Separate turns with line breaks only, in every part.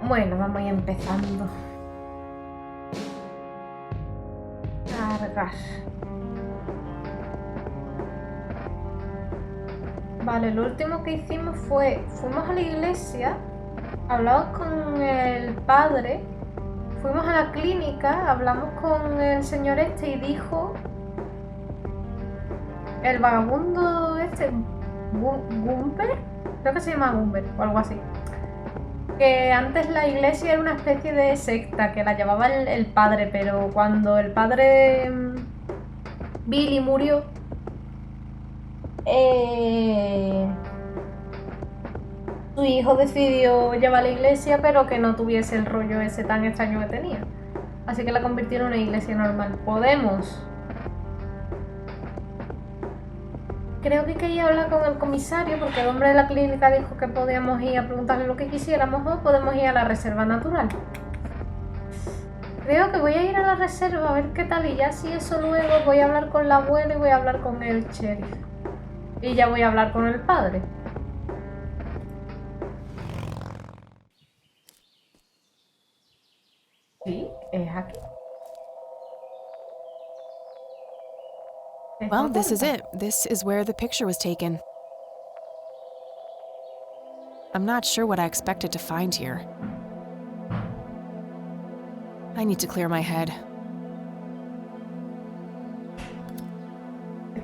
Bueno, vamos a ir empezando. Cargar. Vale, lo último que hicimos fue... Fuimos a la iglesia, hablamos con el padre, fuimos a la clínica, hablamos con el señor este y dijo... El vagabundo este... Gumper, creo que se llama Gumper o algo así. Que antes la iglesia era una especie de secta que la llevaba el padre, pero cuando el padre Billy murió, su hijo decidió llevar a la iglesia, pero que no tuviese el rollo ese tan extraño que tenía. Así que la convirtieron en una iglesia normal. Podemos... Creo que quería hablar con el comisario porque el hombre de la clínica dijo que podíamos ir a preguntarle lo que quisiéramos o podemos ir a la reserva natural. Creo que voy a ir a la reserva a ver qué tal y ya si eso luego voy a hablar con la abuela y voy a hablar con el sheriff. Y ya voy a hablar con el padre. Sí, es aquí.
Well, this is it. This is where the picture was taken. I'm not sure what I expected to find here. I need to clear my head.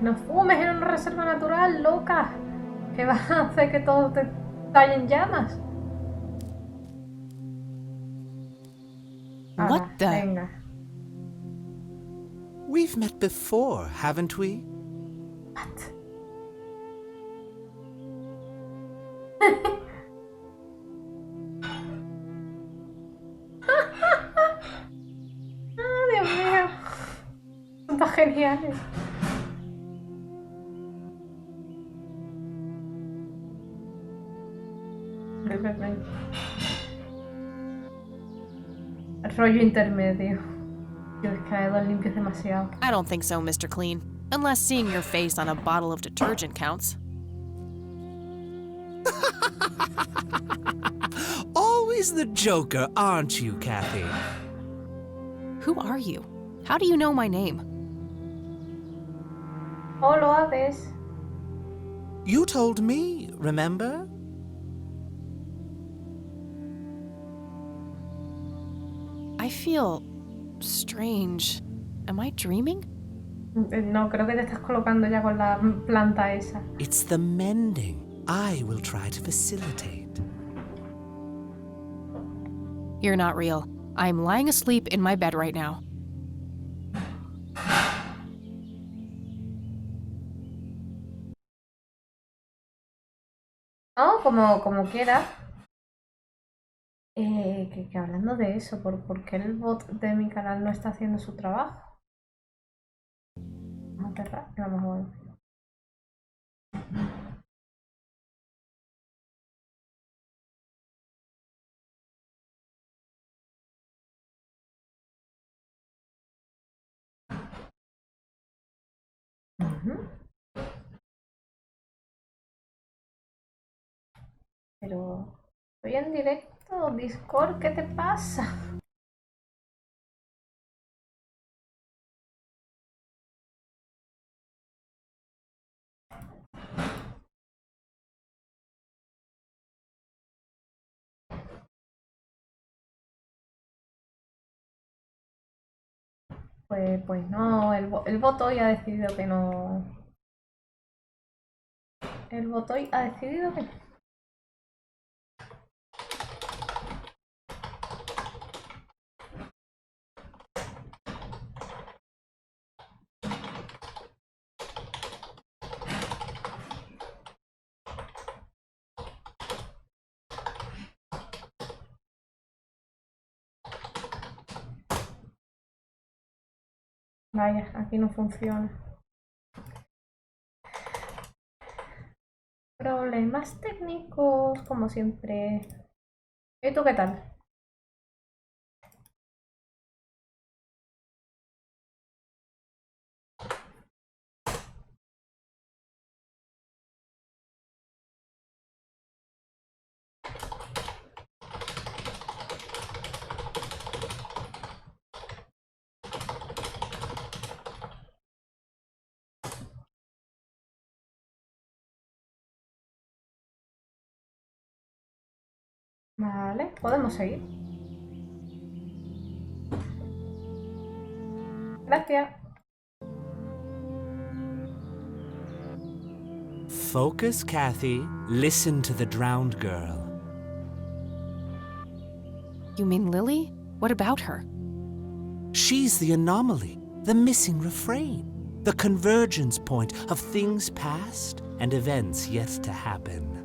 No fumes en una reserva natural, loca. Que vas a hacer que todo te estalle en llamas.
What the?
Venga.
We've met before, haven't we?
What? Ah, Dios mío. Son tan geniales. Rollo intermedio. Dios, que ha ido limpio demasiado.
I don't think so, Mr. Clean. Unless seeing your face on a bottle of detergent counts.
Always the joker, aren't you, Kathy?
Who are you? How do you know my name?
Oh, lo haces.
You told me, remember?
I feel strange. Am I dreaming?
No, creo que te estás colocando ya con la planta esa.
It's the mending. I will try to facilitate.
You're not real. I'm lying asleep in my bed right now.
No, como quiera. Que hablando de eso, ¿por qué el bot de mi canal no está haciendo su trabajo? Vamos a cerrar y vamos a volver. Pero estoy en directo, Discord, ¿qué te pasa? Pues no, el bot hoy ha decidido que no. El bot hoy ha decidido que no. Vaya, aquí no funciona. Problemas técnicos, como siempre. ¿Y tú qué tal? Vale, podemos seguir. Gracias.
Focus, Kathy. Listen to the drowned girl.
You mean Lily? What about her?
She's the anomaly, the missing refrain, the convergence point of things past and events yet to happen.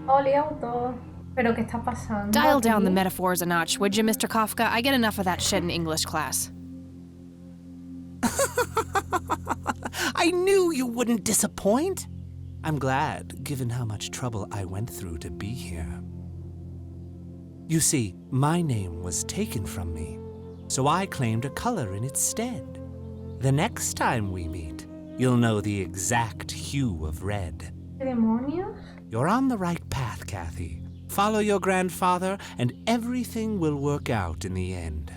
Oli, auto. ¿Pero qué está pasando?
Dial down the
aquí?
metaphors a notch, would you, Mr. Kafka? I get enough of that shit in English class.
I knew you wouldn't disappoint. I'm glad, given how much trouble I went through to be here. You see, my name was taken from me, so I claimed a color in its stead. The next time we meet, you'll know the exact hue of red.
¿Qué demonios?
You're on the right path, Kathy. Follow your grandfather, and everything will work out in the end.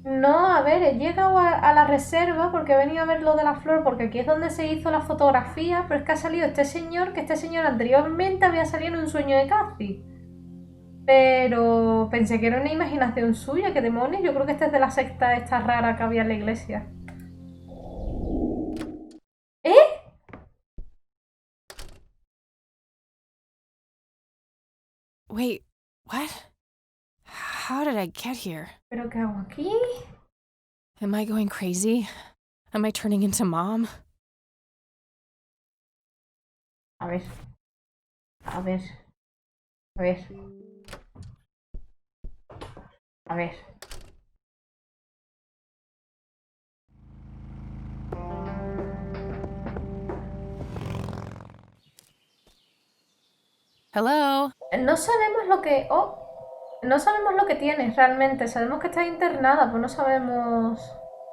No, a ver, he llegado a la reserva porque he venido a ver lo de la flor, porque aquí es donde se hizo la fotografía, pero es que ha salido este señor, que este señor anteriormente había salido en un sueño de Kathy. Pero pensé que era una imaginación suya, ¿qué demonios? Yo creo que este es de la secta esta rara que había en la iglesia. ¿Eh?
Wait, what? How did I get here?
¿Pero qué hago aquí?
Am I going crazy? Am I turning into mom?
A ver. A ver. A ver. A ver.
Hello?
No sabemos lo que... Oh, no sabemos lo que tienes realmente. Sabemos que está internada, pero no sabemos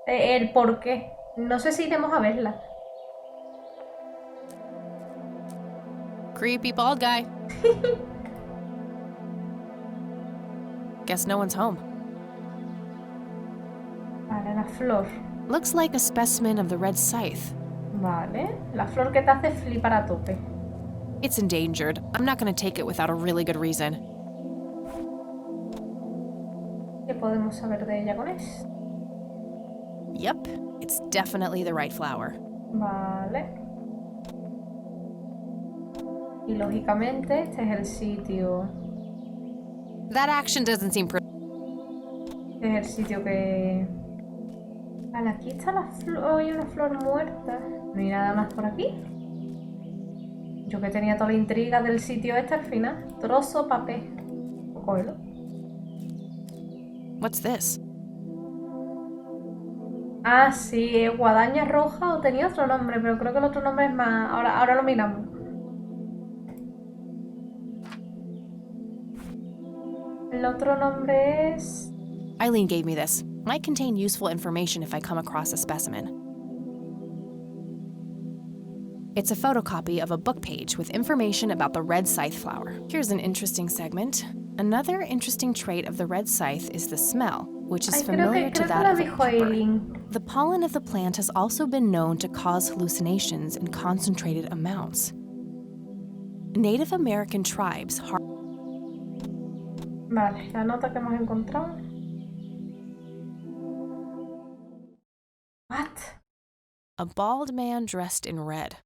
el por qué. No sé si iremos a verla.
Creepy bald guy. Guess no one's home.
Vale, la flor.
Looks like a specimen of the red scythe.
Vale, la flor que te hace flipar a tope.
It's endangered. I'm not gonna take it without a really good reason.
¿Qué podemos saber de ella con esto?
Yep, it's definitely the right flower.
Vale. Y lógicamente este es el sitio.
That action doesn't seem
Este es el sitio que... Vale, aquí está la flor. Hay una flor muerta. No hay nada más por aquí. Yo que tenía toda la intriga del sitio este al final. Trozo papel. Cógelo.
What's this?
Ah, sí, guadaña roja o tenía otro nombre, pero creo que el otro nombre es más... Ahora lo miramos. El otro nombre es...
Eileen gave me this. Might contain useful information if I come across a specimen. It's a photocopy of a book page with information about the red scythe flower. Here's an interesting segment. Another interesting trait of the red scythe is the smell, which is familiar to that of a pepper. The pollen of the plant has also been known to cause hallucinations in concentrated amounts. Native American tribes
Vale, la nota que hemos encontrado. What?
A bald man dressed in red.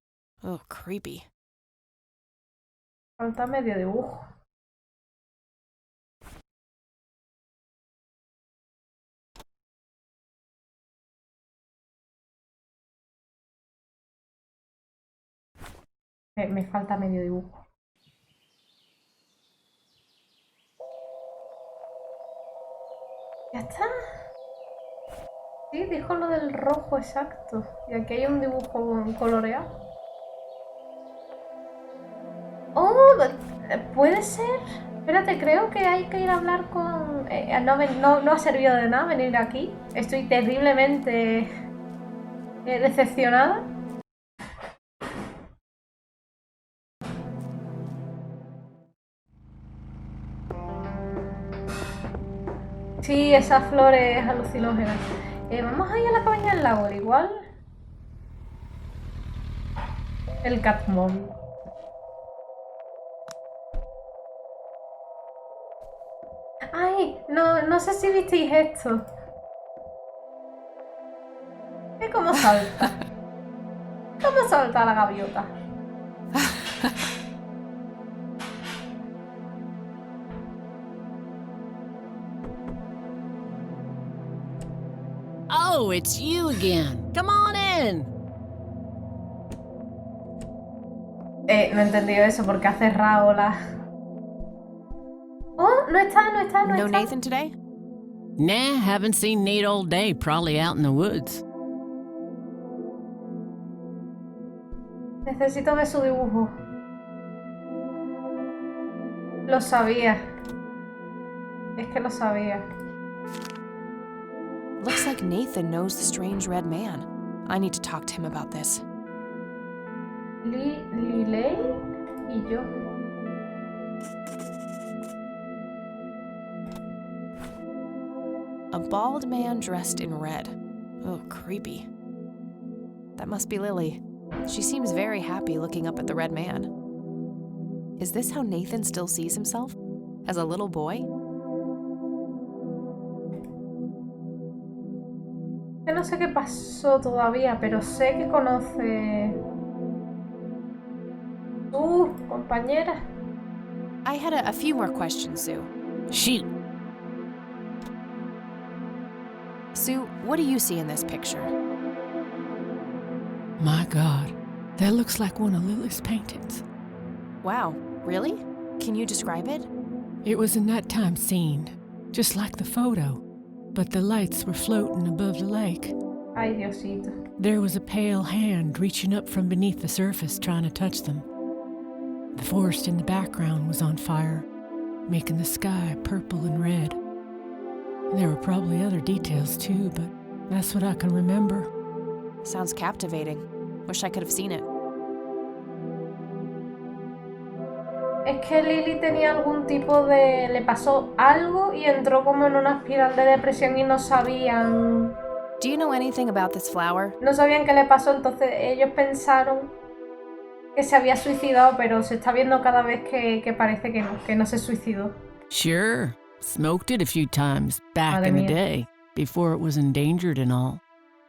Oh, creepy.
Falta medio dibujo. Me falta medio dibujo. ¿Ya está? Sí, dijo lo del rojo exacto. Y aquí hay un dibujo coloreado. Oh, puede ser. Espérate, creo que hay que ir a hablar con... no ha servido de nada venir aquí. Estoy terriblemente decepcionada. Sí, esa flor es alucinógena. Vamos a ir a la cabaña del lago, igual. El Catmóvil. Ay, no sé si visteis esto. ¿Ve cómo salta? ¿Cómo salta la gaviota?
Oh, it's you again. Come on in.
No he entendido eso porque ha cerrado la... Oh, no está.
No Nathan today?
Nah, haven't seen Nate all day. Probably out in the woods.
Necesito ver su dibujo. Lo sabía. Es que lo sabía.
Looks like Nathan knows the strange red man. I need to talk to him about this.
Liley y yo.
A bald man dressed in red. Oh, creepy. That must be Lily. She seems very happy looking up at the red man. Is this how Nathan still sees himself? As a little boy?
Yo no sé qué pasó todavía, pero sé que conoce... compañera.
I had a few more questions, Sue.
Shoot.
Sue, what do you see in this picture?
My God, that looks like one of Lily's paintings.
Wow, really? Can you describe it?
It was a nighttime scene, just like the photo, but the lights were floating above the lake.
Ay, Diosito.
There was a pale hand reaching up from beneath the surface trying to touch them. The forest in the background was on fire, making the sky purple and red. There were probably other details too, but that's what I can remember.
Sounds captivating. Wish I could have seen it.
Es que Lily tenía algún tipo de... Le pasó algo y entró como en una espiral de depresión y no sabían...
Do you know anything about this flower?
No sabían qué le pasó, entonces ellos pensaron que se había suicidado, pero se está viendo cada vez que parece que no se suicidó.
Sure. Smoked it a few times back
Madre
in the
mía.
day, before it was endangered and all.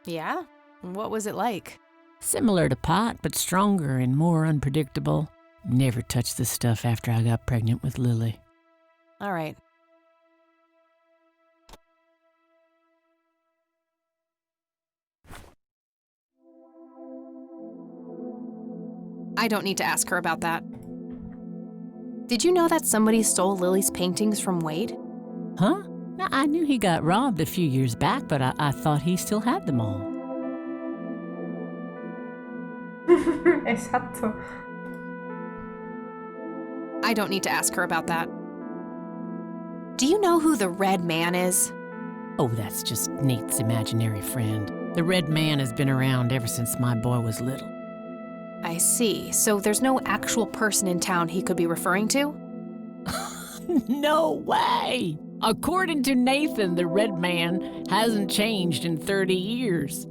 Yeah? What was it like?
Similar to pot, but stronger and more unpredictable. Never touched this stuff after I got pregnant with Lily.
All right. I don't need to ask her about that. Did you know that somebody stole Lily's paintings from Wade?
Huh? Now, I knew he got robbed a few years back, but I thought he still had them all.
Exacto.
I don't need to ask her about that. Do you know who the red man is?
Oh, that's just Nate's imaginary friend. The red man has been around ever since my boy was little.
I see. So there's no actual person in town he could be referring to?
No way! According to Nathan, the red man hasn't changed in 30 years.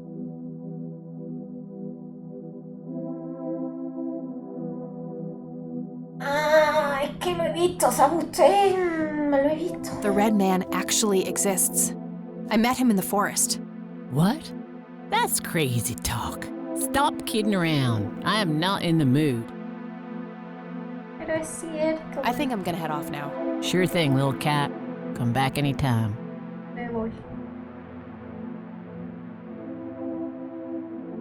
Ah, es que lo he visto, ¿sabe usted? Me lo he visto.
The red man actually exists. I met him in the forest.
What? That's crazy talk. Stop kidding around. I am not in the mood.
Pero es cierto.
I think I'm gonna head off now.
Sure thing, little cat. Come back anytime.
Me voy.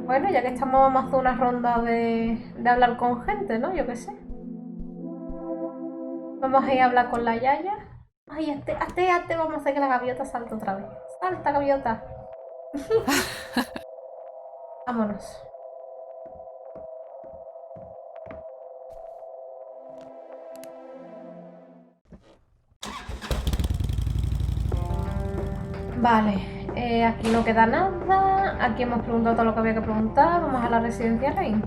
Bueno, ya que estamos, vamos a hacer una ronda de hablar con gente, ¿no? Yo qué sé. Vamos a ir a hablar con la Yaya. Ay, hazte, vamos a hacer que la gaviota salte otra vez. ¡Salta, gaviota! Vámonos. Vale, aquí no queda nada. Aquí hemos preguntado todo lo que había que preguntar. Vamos a la residencia Rain.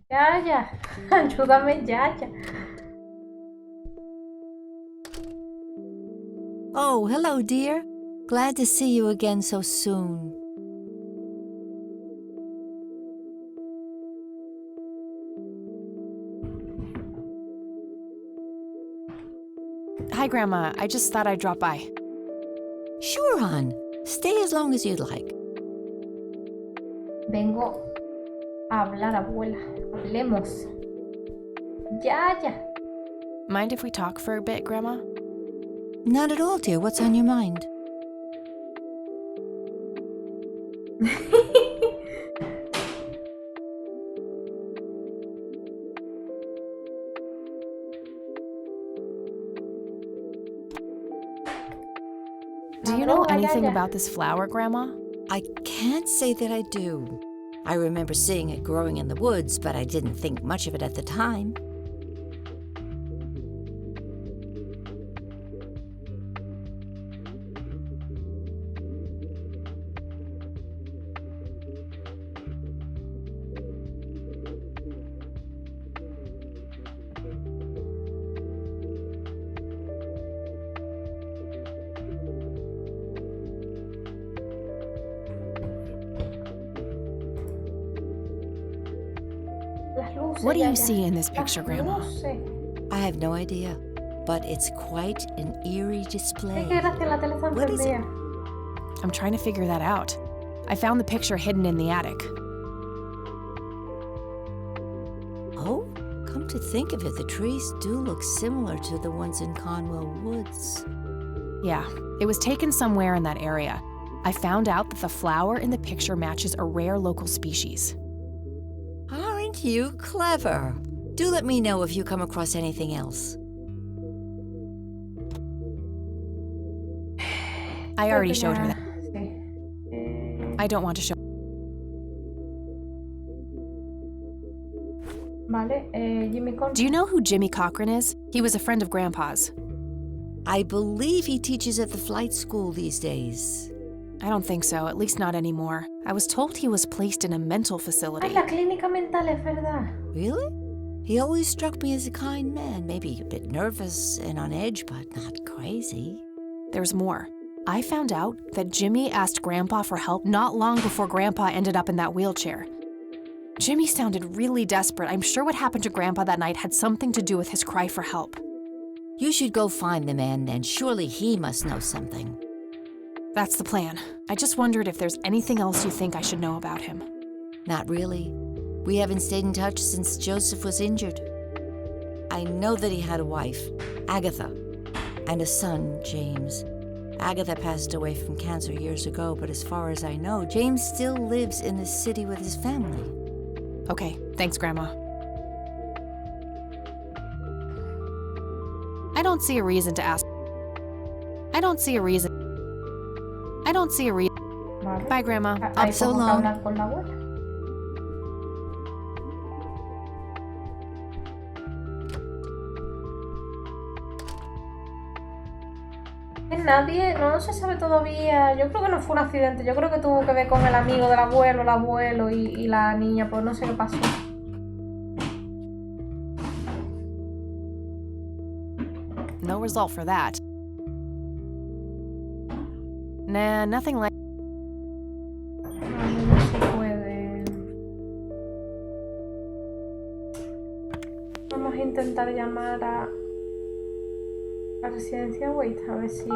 Yaya, ayúdame, Yaya.
Oh, hello, dear. Glad to see you again so soon.
Hi, Grandma. I just thought I'd drop by.
Sure, hon. Stay as long as you'd like.
Vengo a hablar, abuela. Hablemos. Ya.
Mind if we talk for a bit, Grandma?
Not at all, dear. What's on your mind?
Do you know anything about this flower, Grandma?
I can't say that I do. I remember seeing it growing in the woods, but I didn't think much of it at the time.
What do you see in this picture, Grandma?
I have no idea, but it's quite an eerie display.
What
is it?
I'm trying to figure that out. I found the picture hidden in the attic.
Oh, come to think of it, the trees do look similar to the ones in Conwell Woods.
Yeah, it was taken somewhere in that area. I found out that the flower in the picture matches a rare local species.
Aren't you clever? Do let me know if you come across anything else.
I already showed her that. I don't want to show.
Vale, Jimmy Con.
Do you know who Jimmy Cochran is? He was a friend of Grandpa's.
I believe he teaches at the flight school these days.
I don't think so, at least not anymore. I was told he was placed in a mental facility.
Ay, la clínica mental, es verdad.
Really? He always struck me as a kind man, maybe a bit nervous and on edge, but not crazy.
There's more. I found out that Jimmy asked Grandpa for help not long before Grandpa ended up in that wheelchair. Jimmy sounded really desperate. I'm sure what happened to Grandpa that night had something to do with his cry for help.
You should go find the man then. Surely he must know something.
That's the plan. I just wondered if there's anything else you think I should know about him.
Not really. We haven't stayed in touch since Joseph was injured. I know that he had a wife, Agatha, and a son, James. Agatha passed away from cancer years ago, but as far as I know, James still lives in the city with his family.
Okay, thanks, Grandma. I don't see a reason to ask. I don't see a reason.
Vale.
Bye, Grandma.
Ahí
so
tengo que
long.
hablar con la abuela. Nadie, no se sabe todavía. Yo creo que no fue un accidente. Yo creo que tuvo que ver con el amigo del abuelo, el abuelo y la niña. Pues no sé qué pasó.
No result for that. Nah, nothing like.
No se puede. Vamos a intentar llamar a la residencia Wait, a ver si.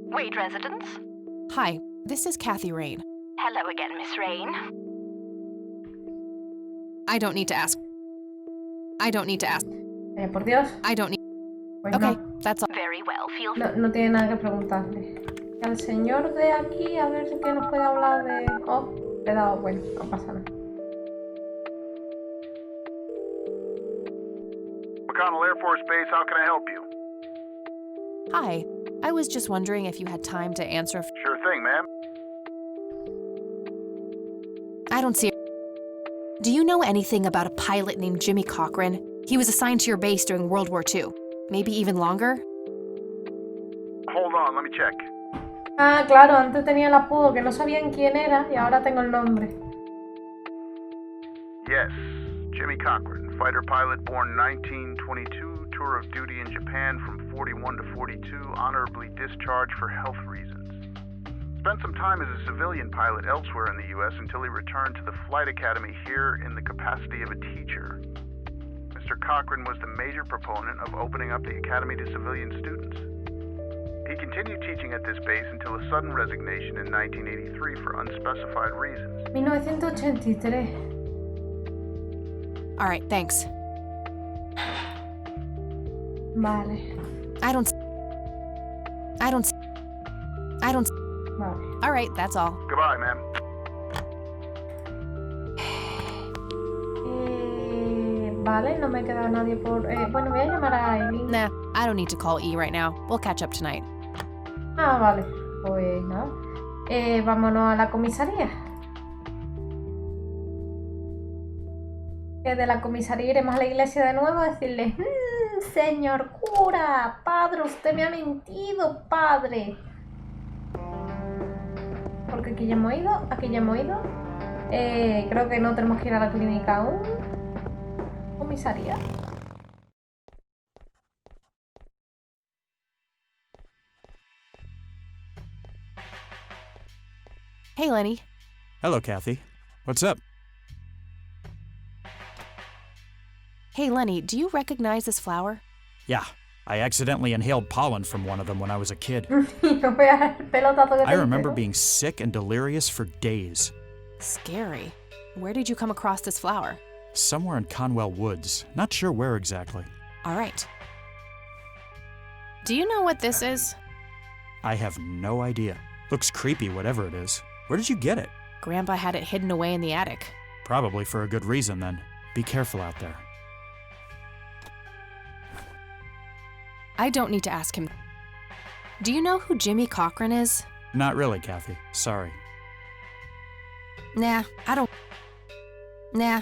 Wait, residence?
Hi, this is Kathy Rain.
Hello again, Miss Rain.
I don't need to ask.
Por Dios.
I don't need.
Pues
Okay,
no.
that's all.
Very well, feel free.
No tiene nada que preguntarle. Al señor de aquí, a ver qué nos puede hablar de. Oh, le he dado. Bueno, no pasa nada.
McConnell Air Force Base, how can I help you?
Hi, I was just wondering if you had time to answer.
Sure thing, ma'am.
I don't see. Do you know anything about a pilot named Jimmy Cochran? He was assigned to your base during World War II. Maybe even longer?
Hold on, let me check.
Ah, claro, antes tenía el apodo que no sabían quién era y ahora tengo el nombre.
Yes, Jimmy Cochran, fighter pilot born 1922, tour of duty in Japan from 41 to 42, honorably discharged for health reasons. spent some time as a civilian pilot elsewhere in the U.S. until he returned to the flight academy here in the capacity of a teacher. Mr. Cochran was the major proponent of opening up the academy to civilian students. He continued teaching at this base until a sudden resignation in 1983 for unspecified reasons.
1983.
All right, thanks.
Vale.
I don't.
Vale.
All right, that's all.
Goodbye, ma'am.
Vale, no me queda nadie por... bueno, voy a llamar a Eileen.
Nah, I don't need to call E right now. We'll catch up tonight.
Ah, vale. Pues nada. Vámonos a la comisaría. Que de la comisaría iremos a la iglesia de nuevo a decirle: señor cura, padre, usted me ha mentido, padre. Porque aquí ya hemos ido, creo que no tenemos que ir a la clínica aún. Comisaría.
Hey, Lenny.
Hello, Kathy. What's up?
Hey, Lenny, do you recognize this flower?
Yeah, I accidentally inhaled pollen from one of them when I was a kid.
I
I remember being sick and delirious for days.
Scary. Where did you come across this flower?
Somewhere in Conwell Woods. Not sure where exactly.
All right. Do you know what this is?
I have no idea. Looks creepy, whatever it is. Where did you get it?
Grandpa had it hidden away in the attic.
Probably for a good reason, then. Be careful out there.
I don't need to ask him. Do you know who Jimmy Cochran is?
Not really, Kathy. Sorry.
Nah, I don't. Nah.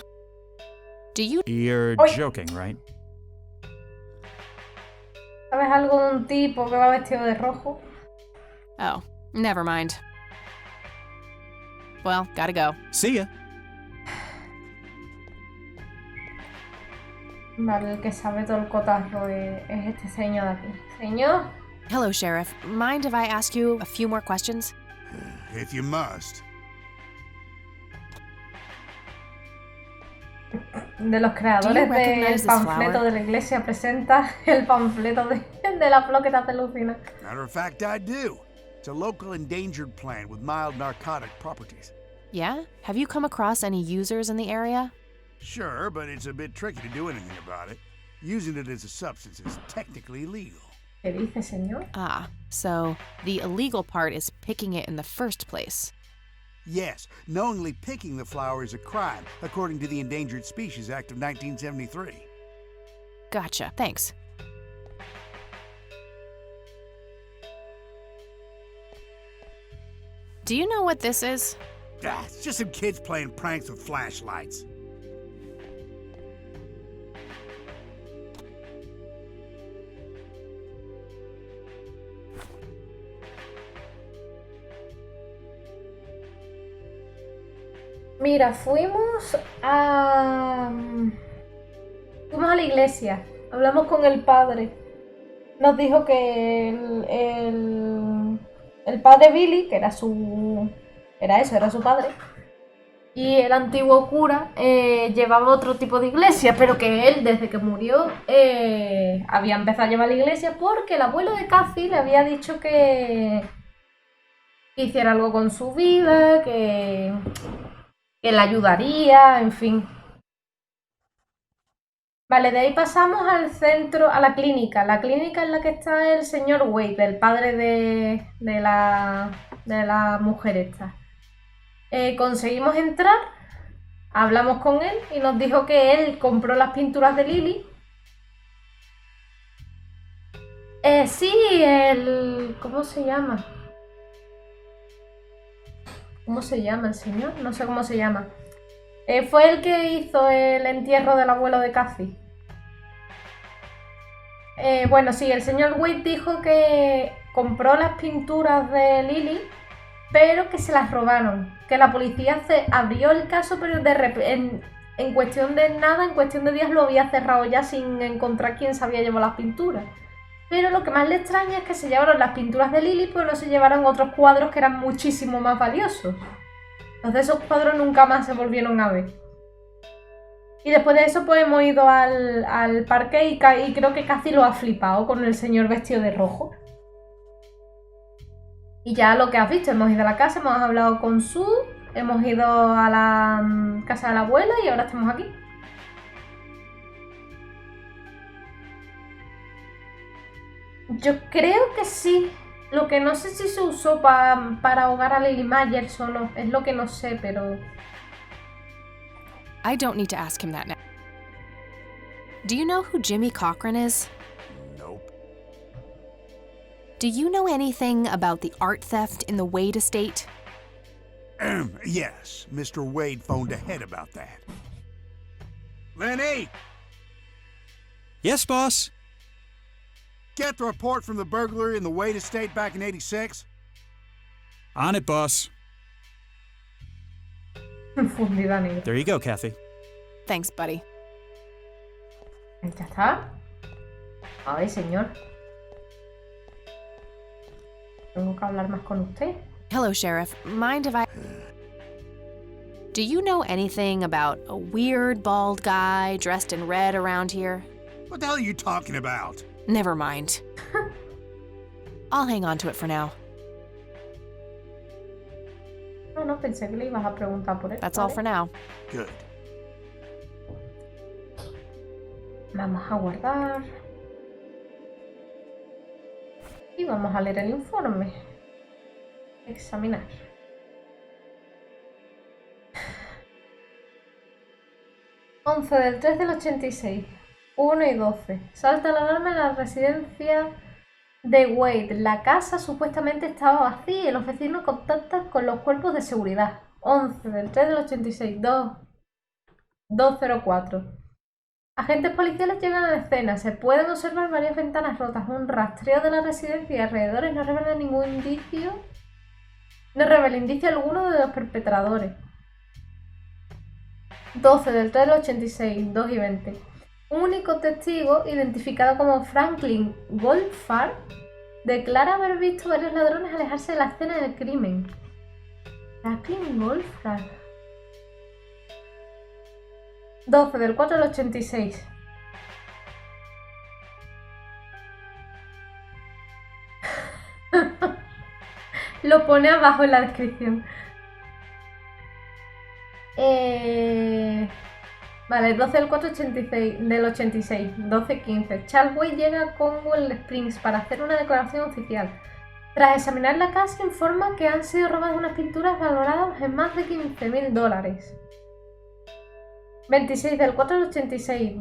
Do you?
You're joking, right?
¿Sabes algo de un tipo que va vestido de rojo?
Oh, never mind. Well, gotta go.
See ya.
Vale, el que sabe todo el cotarro es este señor de aquí. Señor.
Hello, Sheriff. Mind if I ask you a few more questions?
If you must.
De los creadores del panfleto de la iglesia presenta el panfleto de la flor que te hace alucinar.
Matter of fact, I do. It's a local endangered plant with mild narcotic properties.
Yeah? Have you come across any users in the area?
Sure, but it's a bit tricky to do anything about it. Using it as a substance is technically illegal.
¿Qué dice, señor?
Ah, so the illegal part is picking it in the first place.
Yes, knowingly picking the flower is a crime, according to the Endangered Species Act of 1973.
Gotcha, thanks. Do you know what this is?
Ah, it's just some kids playing pranks with flashlights.
Mira, fuimos a la iglesia, hablamos con el padre, nos dijo que el padre Billy, que era su padre, y el antiguo cura llevaba otro tipo de iglesia, pero que él, desde que murió, había empezado a llevar la iglesia porque el abuelo de Cathy le había dicho que hiciera algo con su vida, que la ayudaría, en fin. Vale, de ahí pasamos al centro, a la clínica en la que está el señor Wade, el padre de la mujer esta. Conseguimos entrar, hablamos con él y nos dijo que él compró las pinturas de Lily. Sí, ¿cómo se llama? ¿Cómo se llama el señor? No sé cómo se llama. Fue el que hizo el entierro del abuelo de Cathy. Bueno, sí, el señor Wade dijo que compró las pinturas de Lily, pero que se las robaron. Que la policía abrió el caso, pero en cuestión de nada, en cuestión de días lo había cerrado ya sin encontrar quién se había llevado las pinturas. Pero lo que más le extraña es que se llevaron las pinturas de Lily, pero no se llevaron otros cuadros que eran muchísimo más valiosos. Entonces esos cuadros nunca más se volvieron a ver. Y después de eso pues hemos ido al parque y creo que casi lo ha flipado con el señor vestido de rojo. Y ya lo que has visto, hemos ido a la casa, hemos hablado con Sue, hemos ido a la casa del abuelo y ahora estamos aquí. Yo creo que sí. Lo que no sé si se usó para ahogar a Lily Myers o no. Es lo que no sé, pero...
I don't need to ask him that now. Do you know who Jimmy Cochran is?
Nope.
Do you know anything about the art theft in the Wade estate?
Yes, Mr. Wade phoned ahead about that. Lenny!
Yes, boss?
Get the report from the burglary in the Wade estate back in '86?
On it, boss.
Fundida negra.
There you go, Kathy.
Thanks, buddy.
Ya está. A ver, señor. Tengo que hablar más con usted.
Hello, Sheriff. Mind if I... Do you know anything about a weird bald guy dressed in red around here?
What the hell are you talking about?
Never mind. I'll hang on to it for now.
No, pensé que le ibas a preguntar por él.
That's all for now.
Good.
Vamos a guardar. Y vamos a leer el informe. Examinar. ...11 del 3 del 86... 1 y 12... Salta la alarma en la residencia de Wade. La casa supuestamente estaba vacía y los vecinos contactan con los cuerpos de seguridad. 11 del 3 del 86... 204... Agentes policiales llegan a la escena. Se pueden observar varias ventanas rotas. Un rastreo de la residencia y alrededores no revela ningún indicio. No revela indicio alguno de los perpetradores. 12 del 3 del 86, 2 y 20. Un único testigo, identificado como Franklin Goldfarb, declara haber visto varios ladrones alejarse de la escena del crimen. Franklin Goldfarb. 12 del 4 del 86. Lo pone abajo en la descripción. Vale, 12 del 4 del 86, 12-15. Charles Wade llega a Conwell Springs para hacer una declaración oficial. Tras examinar la casa, informa que han sido robadas unas pinturas valoradas en más de $15.000. 26 del 4 del 86,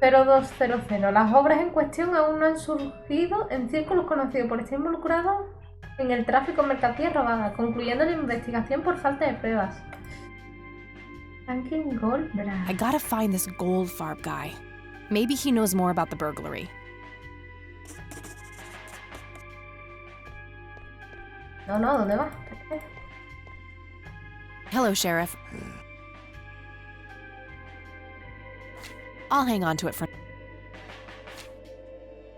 0200. Las obras en cuestión aún no han surgido en círculos conocidos por estar involucrados en el tráfico de mercancías robadas, concluyendo la investigación por falta de pruebas. Franklin Goldfarb.
I gotta find this Goldfarb guy. Maybe he knows more about the burglary.
No, ¿dónde vas?
Hello, Sheriff. I'll hang on to it for...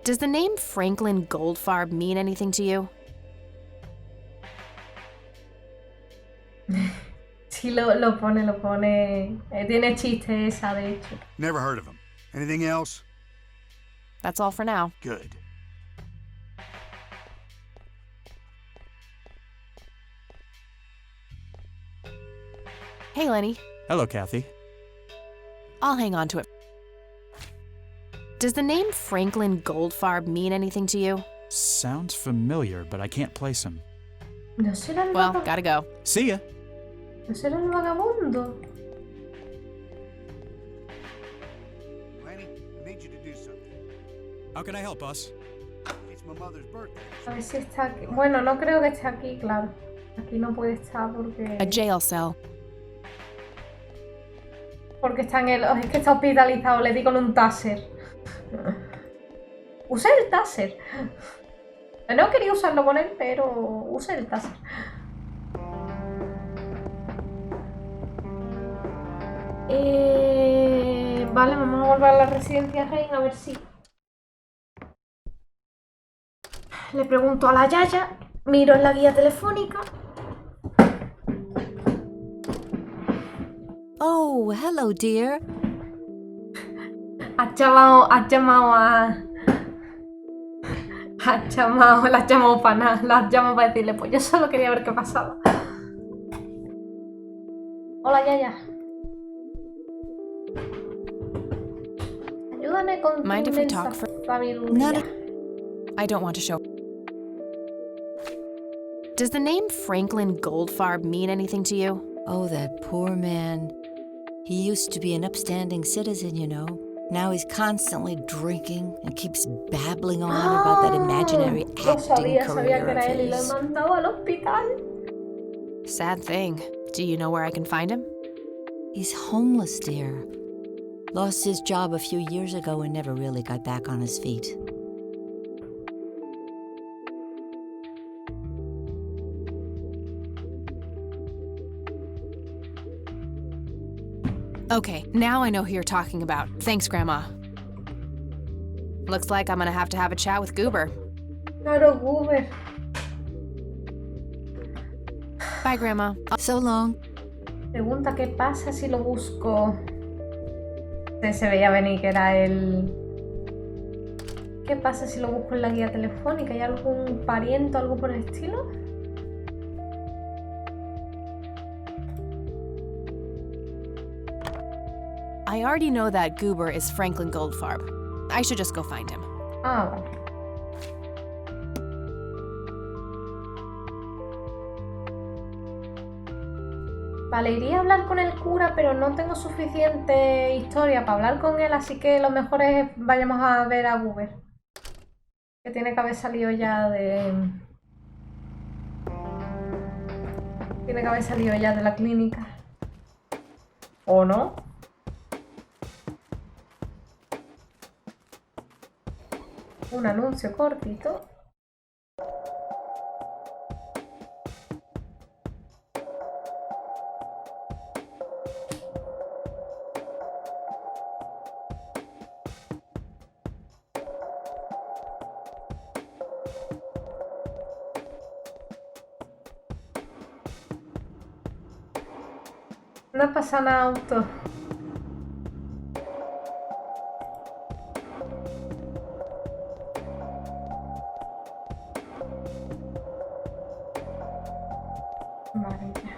Does the name Franklin Goldfarb mean anything to you?
Sí, lo pone. Tiene chiste esa, de hecho.
Never heard of him. Anything else?
That's all for now.
Good.
Hey, Lenny.
Hello, Kathy.
I'll hang on to it. Does the name Franklin Goldfarb mean anything to you?
Sounds familiar, but I can't place him.
No será el
Well, gotta go.
See ya.
No será el vagabundo.
Lenny, I need you to do something.
How can I help, boss?
It's my mother's birthday.
A ver si está aquí. Bueno, no creo que esté aquí, claro. Aquí no puede estar porque...
A jail cell.
Porque está en el... Es que está hospitalizado, le di con un taser. Usé el taser. No quería usarlo con él, pero usé el taser. Vale, vamos a volver a la residencia Rain a ver si Le pregunto a la Yaya, miro en la guía telefónica.
Oh, hello, dear.
La has llamado para nada, la has llamado para decirle, pues yo solo quería ver qué pasaba. Hola, Yaya. Ayúdame con
Mind
tu
if we talk for...
mensajería.
I don't want to show... Does the name Franklin Goldfarb mean anything to you?
Oh, that poor man. He used to be an upstanding citizen, you know. Now he's constantly drinking and keeps babbling on about that imaginary acting
Sabía que
career
era
of
él y lo he
his.
mandado al hospital.
Sad thing. Do you know where I can find him?
He's homeless, dear. Lost his job a few years ago and never really got back on his feet.
Okay, now I know who you're talking about. Thanks, Grandma. Looks like I'm gonna have to have a chat with Goober.
Claro, Goober.
Bye, Grandma.
So long.
Pregunta qué pasa si lo busco. Se veía venir que era él. ¿Qué pasa si lo busco en la guía telefónica? ¿Hay algún pariente o algo por el estilo?
I already know that Goober is Franklin Goldfarb. I should just go find him.
Ah, vale. Vale, iría a hablar con el cura, pero no tengo suficiente historia para hablar con él, así que lo mejor es vayamos a ver a Goober. Que tiene que haber salido ya de... Tiene que haber salido ya de la clínica. ¿O no? Un anuncio cortito. No pasa nada, auto. Vale, ya.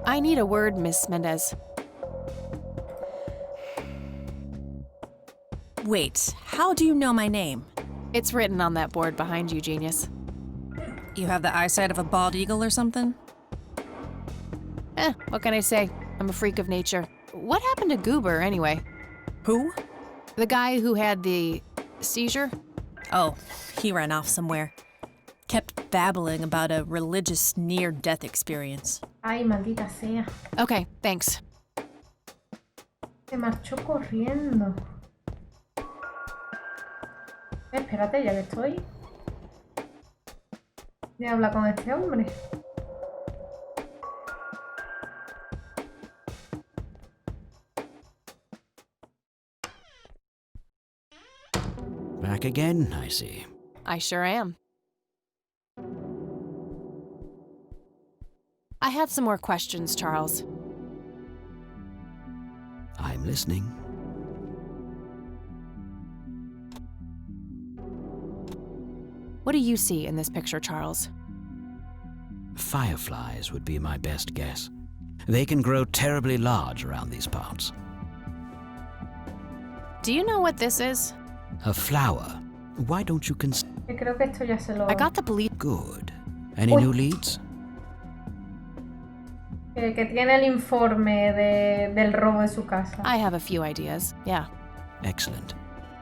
I need a word, Miss Mendez.
Wait, how do you know my name?
It's written on that board behind you, genius.
You have the eyesight of a bald eagle or something?
What can I say? I'm a freak of nature. What happened to Goober, anyway?
Who?
The guy who had the seizure?
Oh, he ran off somewhere. Kept babbling about a religious near-death experience.
Ay, maldita sea.
Okay, thanks.
Se marchó corriendo. Espérate, ya que estoy. Voy a hablar con este hombre.
Back again, I see.
I sure am. I had some more questions, Charles.
I'm listening.
What do you see in this picture, Charles?
Fireflies would be my best guess. They can grow terribly large around these parts.
Do you know what this is?
A flower. Why don't you
Creo que esto ya se lo...
I got the police.
Good. Any
Uy.
new leads?
Que tiene el informe del robo de su casa.
I have a few ideas, yeah.
Excellent.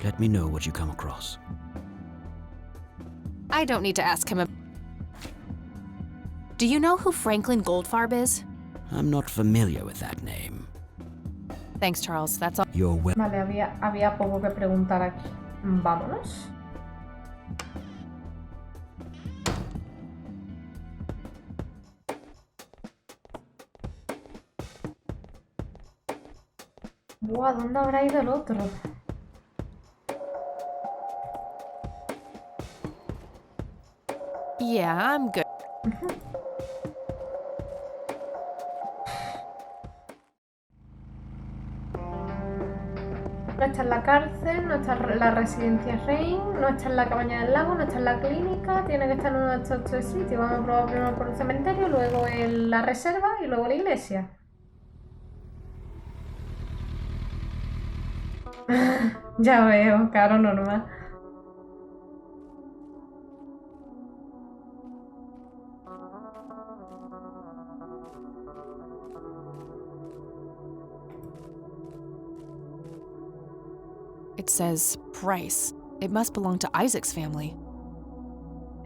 Let me know what you come across.
I don't need to ask him. Do you know who Franklin Goldfarb is?
I'm not familiar with that name.
Thanks, Charles. That's all.
You're well.
Vale, había poco que preguntar aquí. Vámonos. Buah, ¿dónde habrá ido el otro?
Yeah, I'm good.
No está en la cárcel, no está en la residencia Rain, no está en la cabaña del lago, no está en la clínica, tiene que estar en uno de estos tres sitios. Vamos a probar primero por el cementerio, luego en la reserva y luego la iglesia. Ya veo, claro, normal.
It says Price. It must belong to Isaac's family.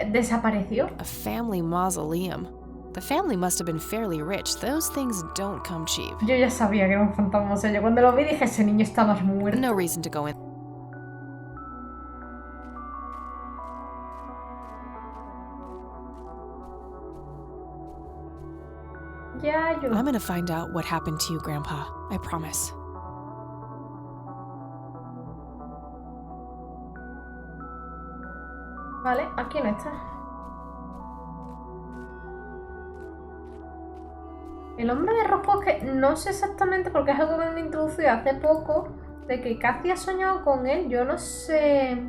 ¿Desapareció?
A family mausoleum. The family must have been fairly rich. Those things don't come cheap.
Yo ya sabía que era un fantasma. O sea, yo cuando lo vi dije, ese niño estaba muerto.
No reason to go in.
Ya, yo.
I'm gonna find out what happened to you, Grandpa. I promise.
Vale, aquí no está. El hombre de rojo, que no sé exactamente porque es algo que me introducido hace poco, de que Cathy ha soñado con él, yo no sé.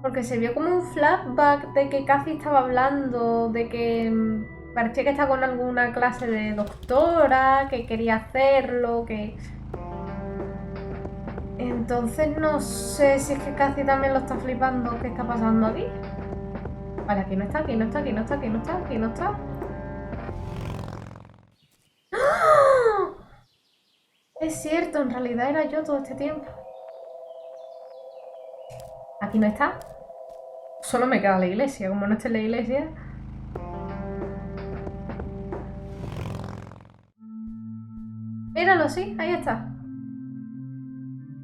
Porque se vio como un flashback de que Cathy estaba hablando, de que parecía que estaba con alguna clase de doctora, que quería hacerlo, que... Entonces no sé si es que Cathy también lo está flipando. ¿Qué está pasando aquí? Vale, aquí no está, aquí no está, aquí no está, aquí no está, aquí no está. ¡Ah! Es cierto, en realidad era yo todo este tiempo. Aquí no está. Solo me queda la iglesia. Como no esté en la iglesia... Míralo, sí, ahí está.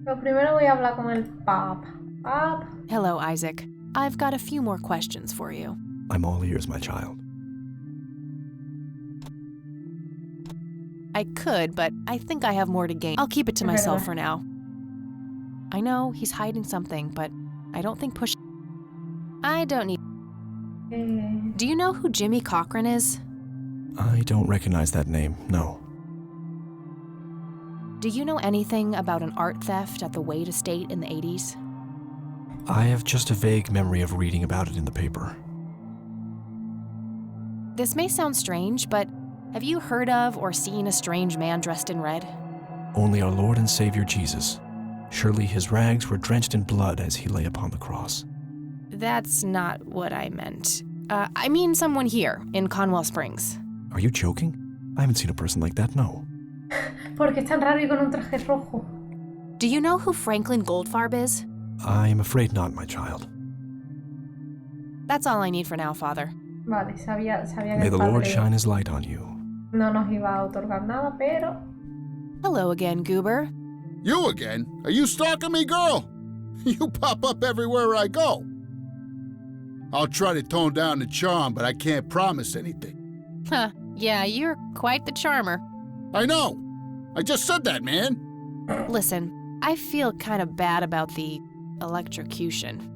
Pero primero voy a hablar con el Papa. Papa.
Hello, Isaac. I've got a few more questions for you.
I'm all ears, my child.
I could, but I think I have more to gain. I'll keep it to myself for now. I know he's hiding something, but I don't think I don't need... Do you know who Jimmy Cochran is?
I don't recognize that name, no.
Do you know anything about an art theft at the Wade estate in the 80s?
I have just a vague memory of reading about it in the paper.
This may sound strange, but have you heard of or seen a strange man dressed in red?
Only our Lord and Savior Jesus. Surely his rags were drenched in blood as he lay upon the cross.
That's not what I meant. I mean someone here, in Conwell Springs.
Are you joking? I haven't seen a person like that, no.
Porque es tan raro y con un traje rojo.
Do you know who Franklin Goldfarb is?
I am afraid not, my child.
That's all I need for now, Father.
Vale, sabía que
May the
el
Lord
padre
shine his light on you.
no nos iba a otorgar nada, pero...
Hello again, Goober.
You again? Are you stalking me, girl? You pop up everywhere I go. I'll try to tone down the charm, but I can't promise anything.
Huh, yeah, you're quite the charmer.
I know. I just said that, man.
Listen, I feel kind of bad about the electrocution.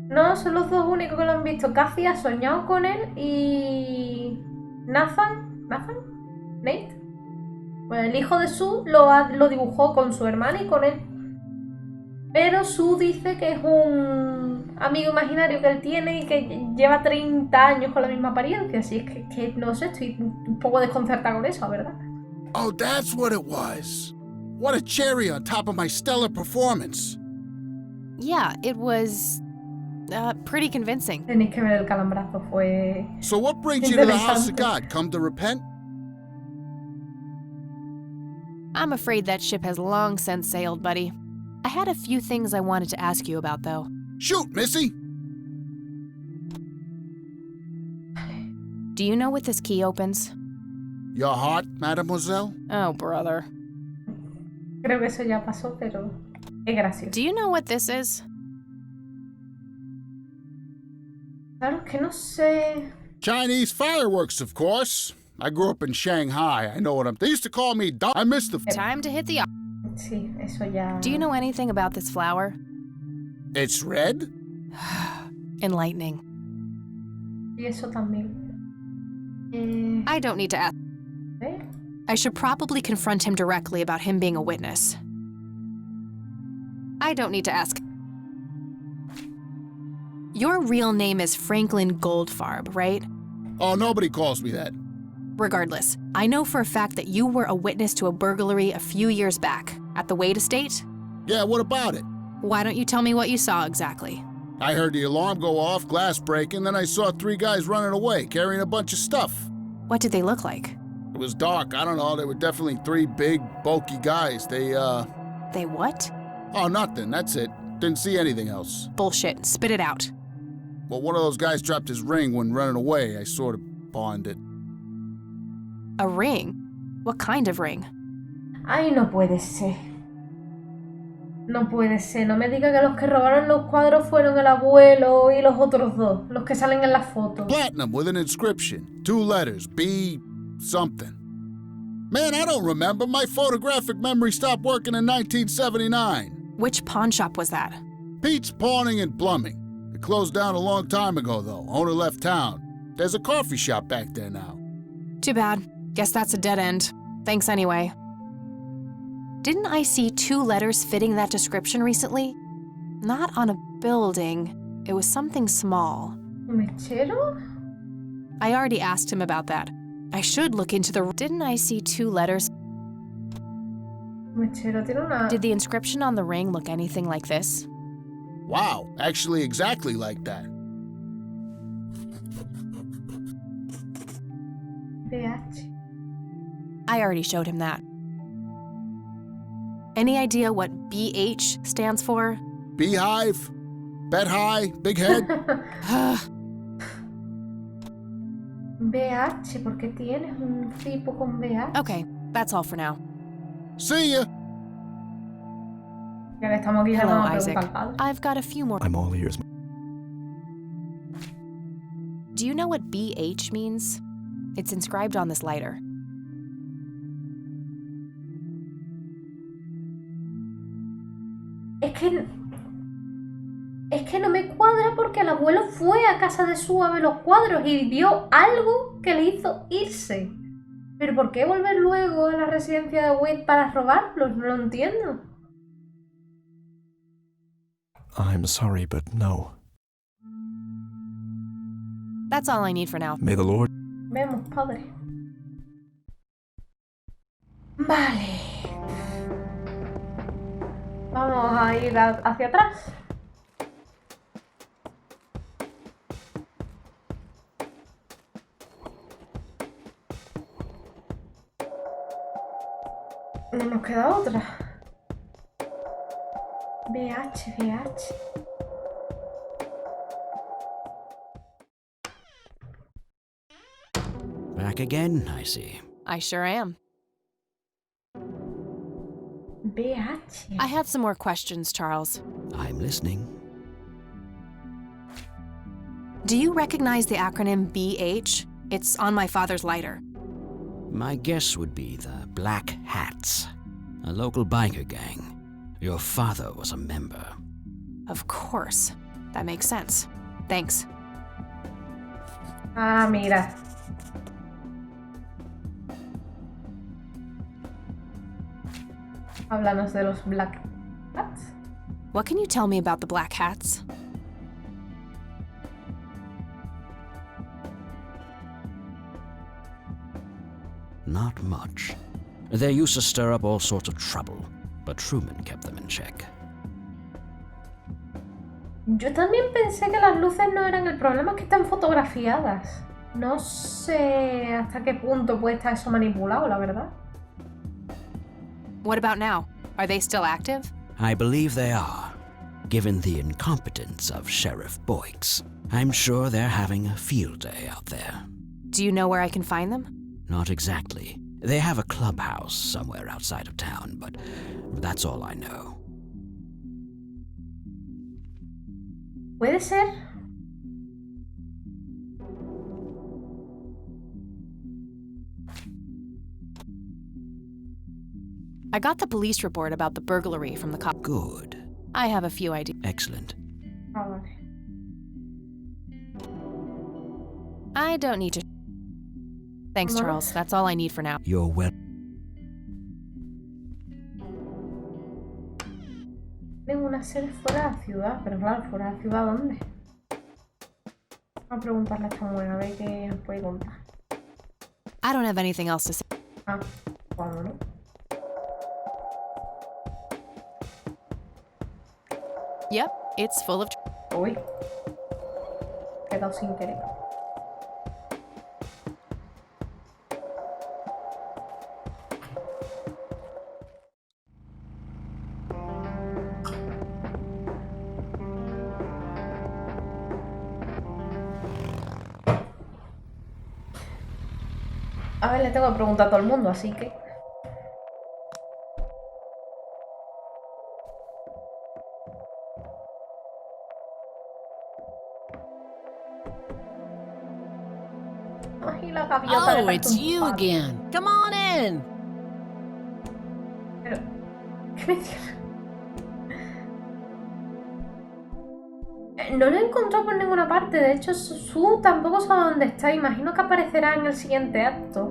No, son los dos únicos que lo han visto. Cathy ha soñado con él y... Nathan, Nate. Bueno, el hijo de Sue lo dibujó con su hermana y con él. Pero Sue dice que es un amigo imaginario que él tiene y que lleva 30 años con la misma apariencia. Así es que no sé, estoy un poco desconcertada con eso, ¿verdad?
Oh, that's what it was. What a cherry on top of my stellar performance.
Yeah, it was... pretty convincing.
Tenéis que ver el calambrazo, fue...
So what brings you to the house of God? Come to repent?
I'm afraid that ship has long since sailed, buddy. I had a few things I wanted to ask you about, though.
Shoot, Missy!
Do you know what this key opens?
Your heart, mademoiselle?
Oh, brother.
Creo que eso ya pasó, pero es gracioso.
Do you know what this is?
Claro que no sé.
Chinese fireworks, of course. I grew up in Shanghai. I know what They used to call me I missed the...
Time to hit the...
Sí, eso ya...
Do you know anything about this flower?
It's red?
Enlightening.
Y eso también.
I don't need to ask. I should probably confront him directly about him being a witness. I don't need to ask. Your real name is Franklin Goldfarb, right?
Oh, nobody calls me that.
Regardless, I know for a fact that you were a witness to a burglary a few years back at the Wade estate.
Yeah, what about it?
Why don't you tell me what you saw exactly?
I heard the alarm go off, glass breaking, then I saw 3 guys running away, carrying a bunch of stuff.
What did they look like?
It was dark, I don't know, they were definitely 3 big, bulky guys. They
what?
Oh, nothing, that's it. Didn't see anything else.
Bullshit, spit it out.
Well, one of those guys dropped his ring when running away. I sort of pawned it.
A ring? What kind of ring?
Ay, no puede ser. No puede ser. No me diga que los que robaron los cuadros fueron el abuelo y los otros 2, los que salen en las fotos.
Platinum with an inscription. 2 letters. B something. Man, I don't remember. My photographic memory stopped working in 1979.
Which pawn shop was that?
Pete's Pawning and Plumbing. It closed down a long time ago, though. Owner left town. There's a coffee shop back there now.
Too bad. Guess that's a dead end. Thanks anyway. Didn't I see 2 letters fitting that description recently? Not on a building. It was something small.
¿Mechero?
I already asked him about that. I should look into the... Didn't I see 2 letters?
Mechero tiene una...
Did the inscription on the ring look anything like this?
Wow, actually exactly like that.
BH.
I already showed him that. Any idea what BH stands for?
Beehive? Bet high? Big head?
BH, ¿por qué tienes un tipo con BH?
Okay, that's all for now.
See ya!
Ya que estamos aquí,
Hello,
vamos a
Isaac.
preguntar al padre.
I've got a few more.
I'm all ears.
Do you know what BH means? It's inscribed on this lighter.
Es que no me cuadra porque el abuelo fue a casa de su a ver los cuadros y vio algo que le hizo irse. Pero ¿por qué volver luego a la residencia de Wade para robarlos? No lo entiendo.
I'm sorry, but no.
That's all I need for now.
May the Lord...
Vemos, padre. Vale. Vamos a ir hacia atrás. No nos queda otra. BH.
Back again, I see.
I sure am.
BH.
I have some more questions, Charles.
I'm listening.
Do you recognize the acronym BH? It's on my father's lighter.
My guess would be the Black Hats, a local biker gang. Your father was a member.
Of course. That makes sense. Thanks.
Ah, mira. Háblanos de los Black Hats.
What can you tell me about the Black Hats?
Not much. They used to stir up all sorts of trouble, but Truman kept them in check.
Yo también pensé que las luces no eran el problema, es que están fotografiadas. No sé hasta qué punto puede estar eso manipulado, la verdad.
What about now? Are they still active?
I believe they are. Given the incompetence of Sheriff Boyks, I'm sure they're having a field day out there.
Do you know where I can find them?
Not exactly. They have a clubhouse somewhere outside of town, but that's all I know.
¿Puede ser?
I got the police report about the burglary from the cop.
Good.
I have a few ideas.
Excellent.
Ah, vale.
I don't need to. Thanks, Charles. That's all I need for now.
You're well.
Tengo una serie fuera de la ciudad, pero claro, fuera de la ciudad, ¿dónde? Vamos a preguntarle a esta mujer a ver qué nos puede contar.
I don't have anything else to say.
Ah, ¿cuándo no?
Yep, it's full of.
Uy. Quedado sin querer. A ver, le tengo que preguntar a todo el mundo, así que... Ay, la gaviota
Oh, it's you again. Come on in.
Pero... ¿Qué me dices? No lo he encontrado por ninguna parte. De hecho, Su tampoco sabe dónde está. Imagino que aparecerá en el siguiente acto.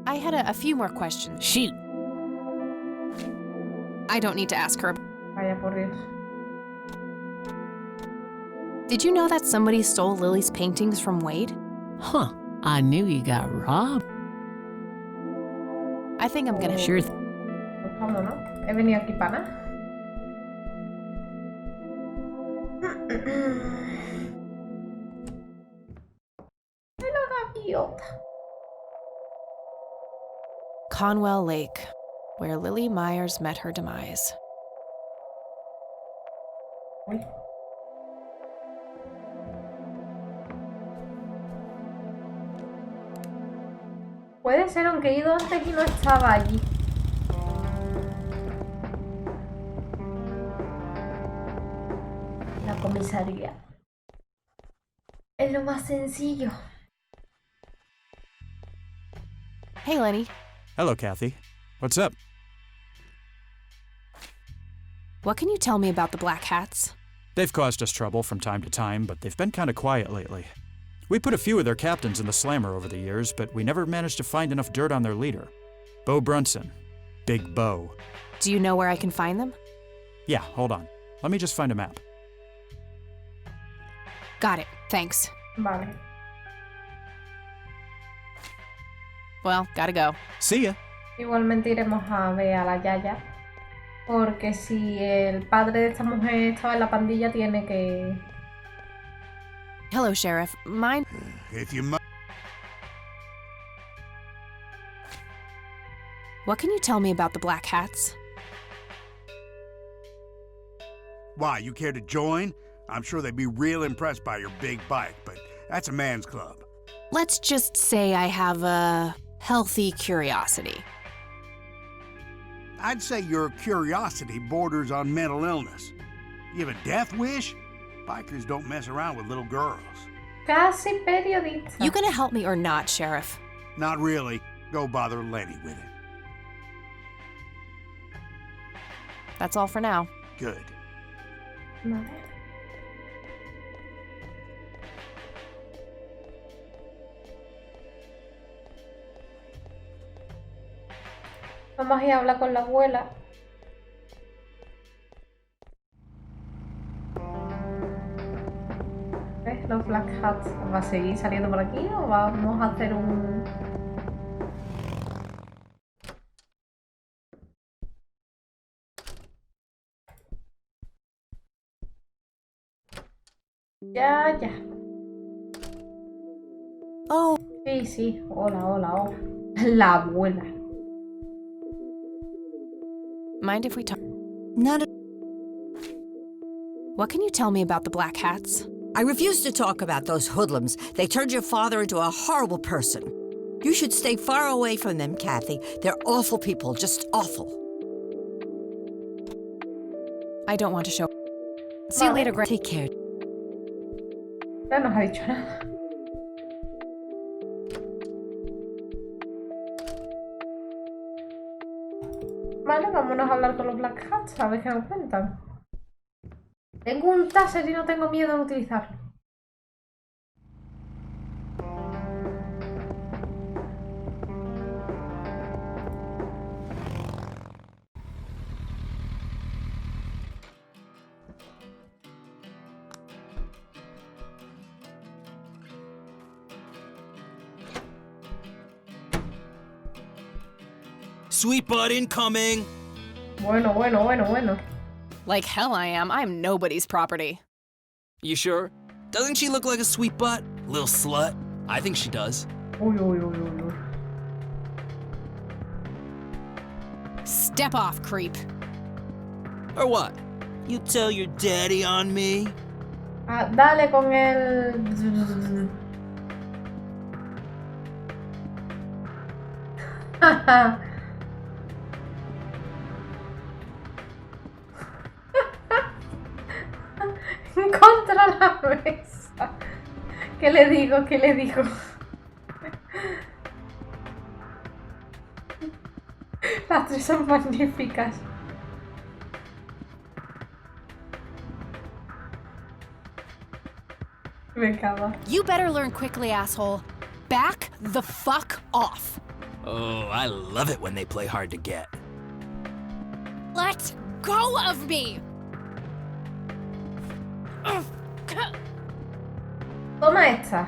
I had a few more questions.
Shoot.
I don't need to ask her.
Vaya por Dios.
Did you know that somebody stole Lily's paintings from Wade?
Huh. I knew you got robbed.
I think I'm gonna...
Sure.
Pues vámonos. He venido aquí para nada. La gaviota.
Conwell Lake, where Lily Myers met her demise.
Uy. Puede ser, aunque he ido antes y no estaba allí. La comisaría. Es lo más sencillo.
Hey, Lenny.
Hello, Kathy. What's up?
What can you tell me about the Black Hats?
They've caused us trouble from time to time, but they've been kind of quiet lately. We put a few of their captains in the slammer over the years, but we never managed to find enough dirt on their leader. Bo Brunson. Big Bo.
Do you know where I can find them?
Yeah, hold on. Let me just find a map.
Got it. Thanks.
Vale.
Well, gotta go.
See ya.
Igualmente iremos a ver a la Yaya. Porque si el padre de esta mujer estaba en la pandilla, tiene que...
Hello, Sheriff. Mine...
If you
What can you tell me about the Black Hats?
Why, you care to join? I'm sure they'd be real impressed by your big bike, but that's a man's club.
Let's just say I have a healthy curiosity.
I'd say your curiosity borders on mental illness. You have a death wish? Bikers don't mess around with little girls.
Casi periodista.
You gonna help me or not, Sheriff?
Not really. Go bother Lenny with it.
That's all for now.
Good.
Vale. Vamos a ir a hablar con la abuela. ¿Ves? Los Black Hats. ¿Va a seguir saliendo por aquí o vamos a hacer un... Ya.
Oh.
Sí. Hola. La abuela.
Mind if we talk?
Not
What can you tell me about the Black Hats?
I refuse to talk about those hoodlums. They turned your father into a horrible person. You should stay far away from them, Kathy. They're awful people, just awful.
I don't want to show... See you later, Greg.
Take care.
No nos ha dicho nada. Vale, vámonos a hablar con los Black Hats, a ver qué nos cuentan. Tengo un taser y no tengo miedo de utilizarlo.
Sweet butt incoming!
Bueno.
Like hell I am. I'm nobody's property.
You sure? Doesn't she look like a sweet butt? Little slut? I think she does.
Uy.
Step off, creep.
Or what? You tell your daddy on me?
Ah, dale con el... Contra la mesa. ¿Qué le digo? Las tres son magníficas. Me cago.
You better learn quickly, asshole. Back the fuck off.
Oh, I love it when they play hard to get.
Let go of me.
Toma esta.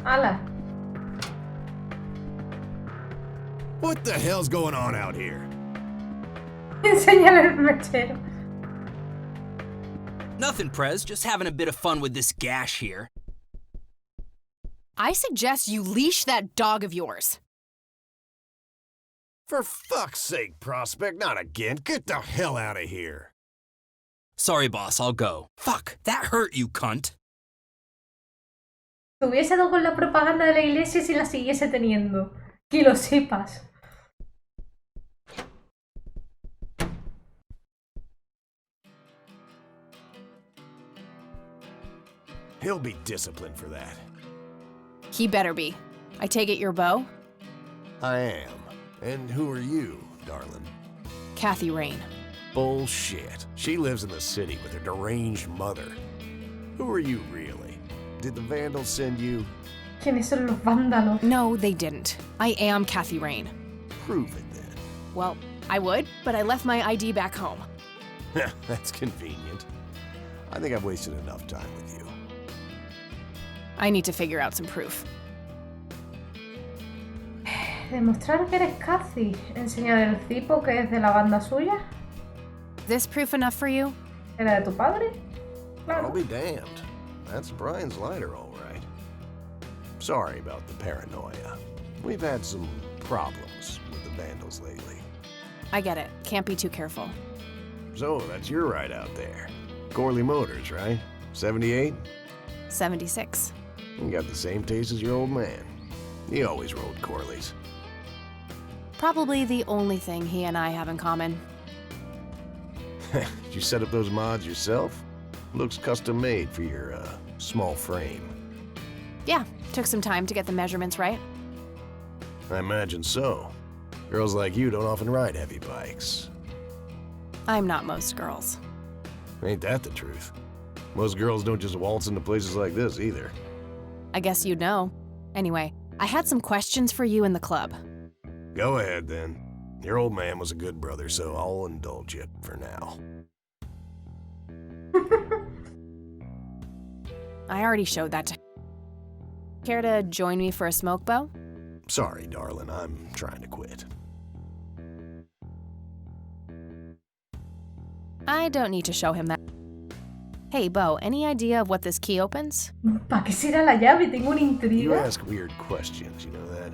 Ala.
What the hell's going on out here?
Enséñale el mechero.
Nothing, Prez. Just having a bit of fun with this gash here.
I suggest you leash that dog of yours.
For fuck's sake, Prospect, not again. Get the hell out of here.
Sorry, boss, I'll go. Fuck, that hurt you, cunt.
Te hubiese dado con la propaganda de la iglesia si la siguiese teniendo. Que lo sepas.
He'll be disciplined for that.
He better be. I take it you're Bo?
I am. And who are you, darling?
Kathy Rain.
Bullshit. She lives in the city with her deranged mother. Who are you, really? Did the Vandals send you?
¿Quiénes son los vándalos?
No, they didn't. I am Kathy Rain.
Prove it, then.
Well, I would, but I left my ID back home.
That's convenient. I think I've wasted enough time with you.
I need to figure out some proof.
Demostrar que eres Kathy. Enseñar el cipo que es de la banda suya.
This proof enough for you?
¿Era de tu padre? Claro.
I'll be damned. That's Brian's lighter, all right. Sorry about the paranoia. We've had some problems with the Vandals lately.
I get it. Can't be too careful.
So, that's your ride out there. Corley Motors, right? 78?
76.
You got the same taste as your old man. He always rode Corleys.
Probably the only thing he and I have in common.
Did you set up those mods yourself? Looks custom made for your, small frame.
Yeah, took some time to get the measurements right.
I imagine so. Girls like you don't often ride heavy bikes.
I'm not most girls.
Ain't that the truth? Most girls don't just waltz into places like this, either.
I guess you'd know. Anyway, I had some questions for you in the club.
Go ahead, then. Your old man was a good brother, so I'll indulge you for now.
I already showed that to... Care to join me for a smoke, Bo?
Sorry, darling, I'm trying to quit.
I don't need to show him that. Hey, Bo, any idea of what this key opens?
¿Para qué será la llave? Tengo una intriga.
You ask weird questions, you know that?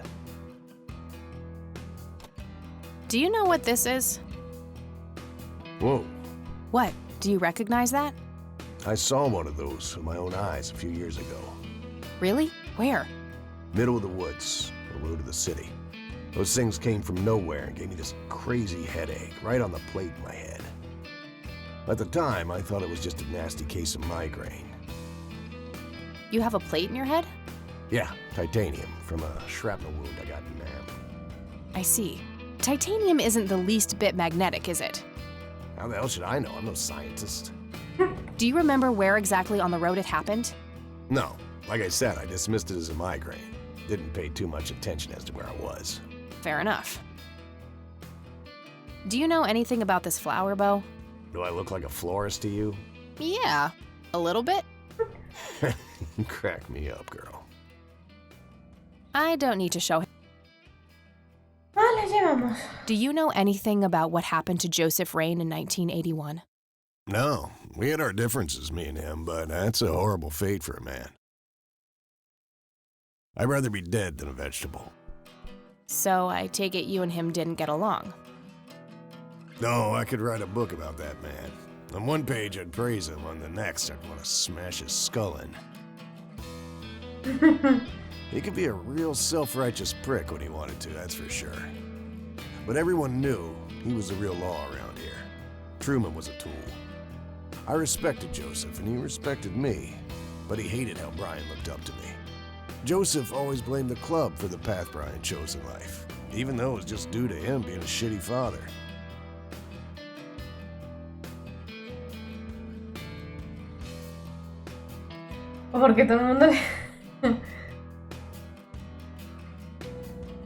Do you know what this is?
Whoa.
What? Do you recognize that?
I saw one of those with my own eyes a few years ago.
Really? Where?
Middle of the woods, the road to the city. Those things came from nowhere and gave me this crazy headache right on the plate in my head. At the time, I thought it was just a nasty case of migraine.
You have a plate in your head?
Yeah, titanium from a shrapnel wound I got in Nam.
I see. Titanium isn't the least bit magnetic, is it?
How the hell should I know? I'm no scientist.
Do you remember where exactly on the road it happened?
No. Like I said, I dismissed it as a migraine. Didn't pay too much attention as to where I was.
Fair enough. Do you know anything about this flower, Bo?
Do I look like a florist to you?
Yeah, a little bit.
You crack me up, girl.
I don't need to show him.
Vale, llevamos.
Do you know anything about what happened to Joseph Rain in 1981?
No, we had our differences, me and him, but that's a horrible fate for a man. I'd rather be dead than a vegetable.
So I take it you and him didn't get along.
No, I could write a book about that man. On one page, I'd praise him. On the next, I'd want to smash his skull in. He could be a real self-righteous prick when he wanted to, that's for sure. But everyone knew he was the real law around here. Truman was a tool. I respected Joseph, and he respected me. But he hated how Brian looked up to me. Joseph always blamed the club for the path Brian chose in life, even though it was just due to him being a shitty father.
Porque todo el mundo le...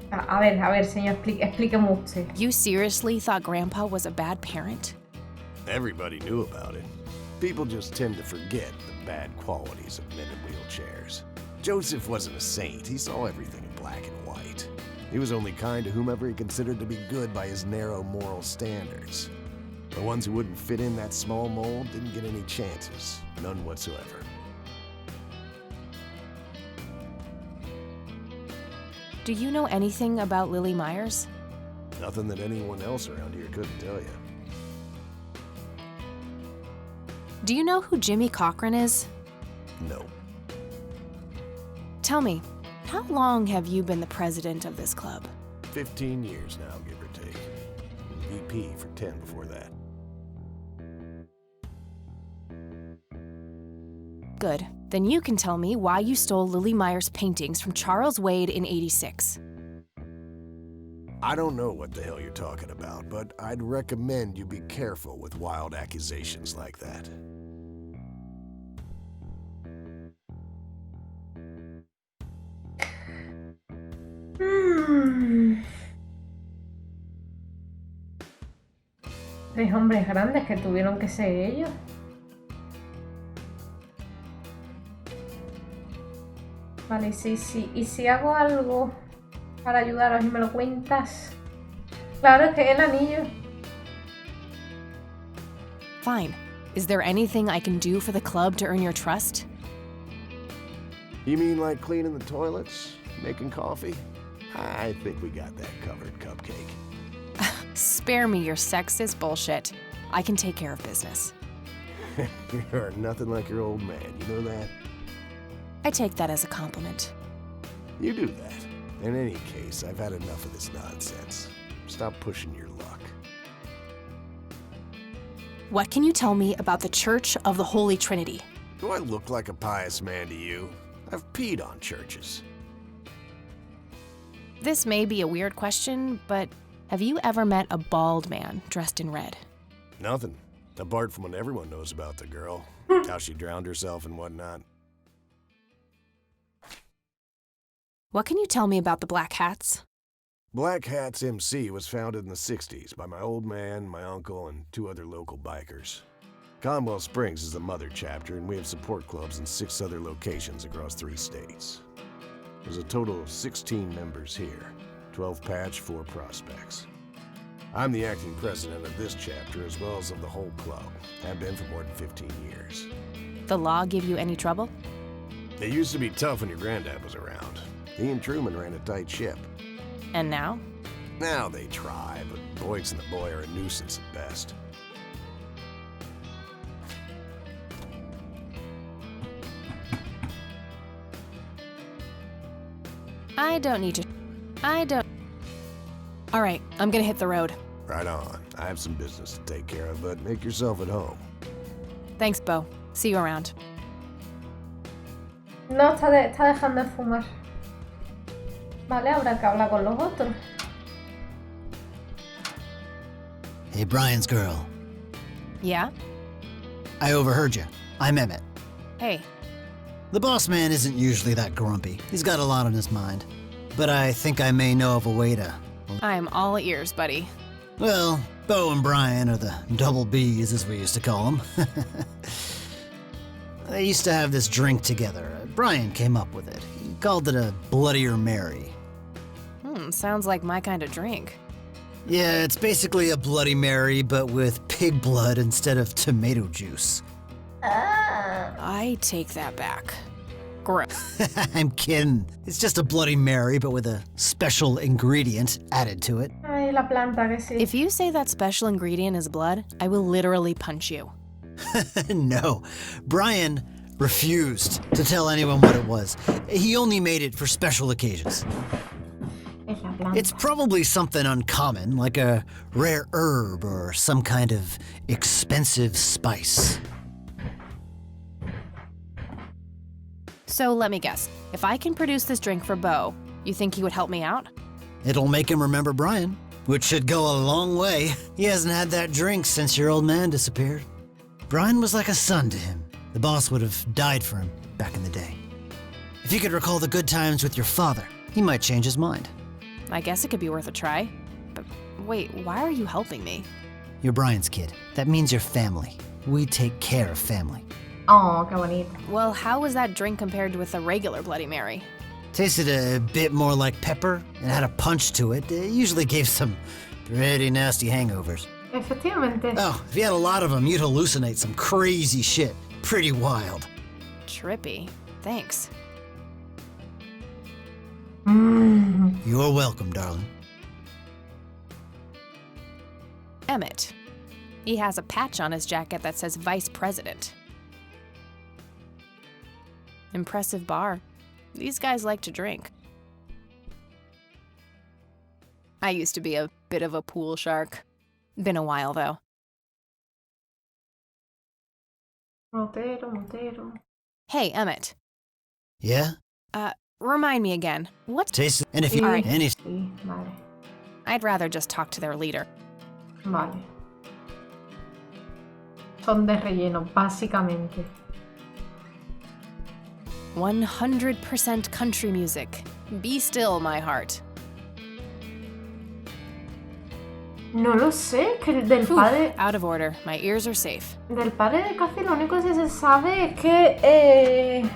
A ver, señor, explíqueme usted.
You seriously thought Grandpa was a bad parent?
Everybody knew about it. People just tend to forget the bad qualities of men in wheelchairs. Joseph wasn't a saint. He saw everything in black and white. He was only kind to whomever he considered to be good by his narrow moral standards. The ones who wouldn't fit in that small mold didn't get any chances. None whatsoever.
Do you know anything about Lily Myers?
Nothing that anyone else around here couldn't tell you.
Do you know who Jimmy Cochran is?
No.
Tell me, how long have you been the president of this club?
15 years now, give or take. VP for 10 before that.
Good. Then you can tell me why you stole Lily Myers' paintings from Charles Wade in '86.
I don't know what the hell you're talking about, but I'd recommend you be careful with wild accusations like that.
Tres hombres grandes que tuvieron que ser ellos. Vale, y si hago algo para ayudaros y me lo cuentas. Claro, es que el anillo.
Fine. Is there anything I can do for the club to earn your trust?
You mean like cleaning the toilets? Making coffee? I think we got that covered, Cupcake.
Spare me your sexist bullshit. I can take care of business.
You're nothing like your old man, you know that?
I take that as a compliment.
You do that. In any case, I've had enough of this nonsense. Stop pushing your luck.
What can you tell me about the Church of the Holy Trinity?
Do I look like a pious man to you? I've peed on churches.
This may be a weird question, but have you ever met a bald man dressed in red?
Nothing. Apart from what everyone knows about the girl. How she drowned herself and whatnot.
What can you tell me about the Black Hats?
Black Hats MC was founded in the 60s by my old man, my uncle, and 2 other local bikers. Conwell Springs is the mother chapter, and we have support clubs in 6 other locations across 3 states. There's a total of 16 members here, 12 patch, 4 prospects. I'm the acting president of this chapter as well as of the whole club. Have been for more than 15 years.
The law give you any trouble?
It used to be tough when your granddad was around. He and Truman ran a tight ship.
And now?
Now they try, but Boyks and the boy are a nuisance at best.
I don't. All right, I'm gonna hit the road.
Right on. I have some business to take care of, but make yourself at home.
Thanks, Bo. See you around.
No, está dejando de fumar. Vale, habrá que hablar con los otros.
Hey, Brian's girl.
Yeah?
I overheard you. I'm Emmett.
Hey.
The boss man isn't usually that grumpy. He's got a lot on his mind. But I think I may know of a way to...
I'm all ears, buddy.
Well, Bo and Brian are the double Bs, as we used to call them. They used to have this drink together. Brian came up with it. He called it a Bloodier Mary.
Sounds like my kind of drink.
Yeah, it's basically a Bloody Mary, but with pig blood instead of tomato juice.
I take that back. Gross.
I'm kidding. It's just a Bloody Mary, but with a special ingredient added to it.
Ay, la planta que sí.
If you say that special ingredient is blood, I will literally punch you.
No. Brian refused to tell anyone what it was. He only made it for special occasions. It's probably something uncommon, like a rare herb or some kind of expensive spice.
So let me guess. If I can produce this drink for Bo, you think he would help me out?
It'll make him remember Brian, which should go a long way. He hasn't had that drink since your old man disappeared. Brian was like a son to him. The boss would have died for him back in the day. If you could recall the good times with your father, he might change his mind.
I guess it could be worth a try. But wait, why are you helping me?
You're Brian's kid. That means you're family. We take care of family.
Oh, qué bonito.
Well, how was that drink compared with a regular Bloody Mary?
Tasted a bit more like pepper and had a punch to it. It usually gave some pretty nasty hangovers.
Efectivamente.
Oh, if you had a lot of them, you'd hallucinate some crazy shit. Pretty wild.
Trippy. Thanks.
You're welcome, darling.
Emmett. He has a patch on his jacket that says Vice President. Impressive bar. These guys like to drink. I used to be a bit of a pool shark. Been a while, though.
Motero.
Hey, Emmett.
Yeah?
Remind me again. What's...
Taste and if you...
All right.
Sí, vale.
I'd rather just talk to their leader.
Vale. Son de relleno, básicamente.
100% country music. Be still, my heart.
No lo sé, que del padre...
Out of order. My ears are safe.
Del padre de Cathy lo único que se sabe es que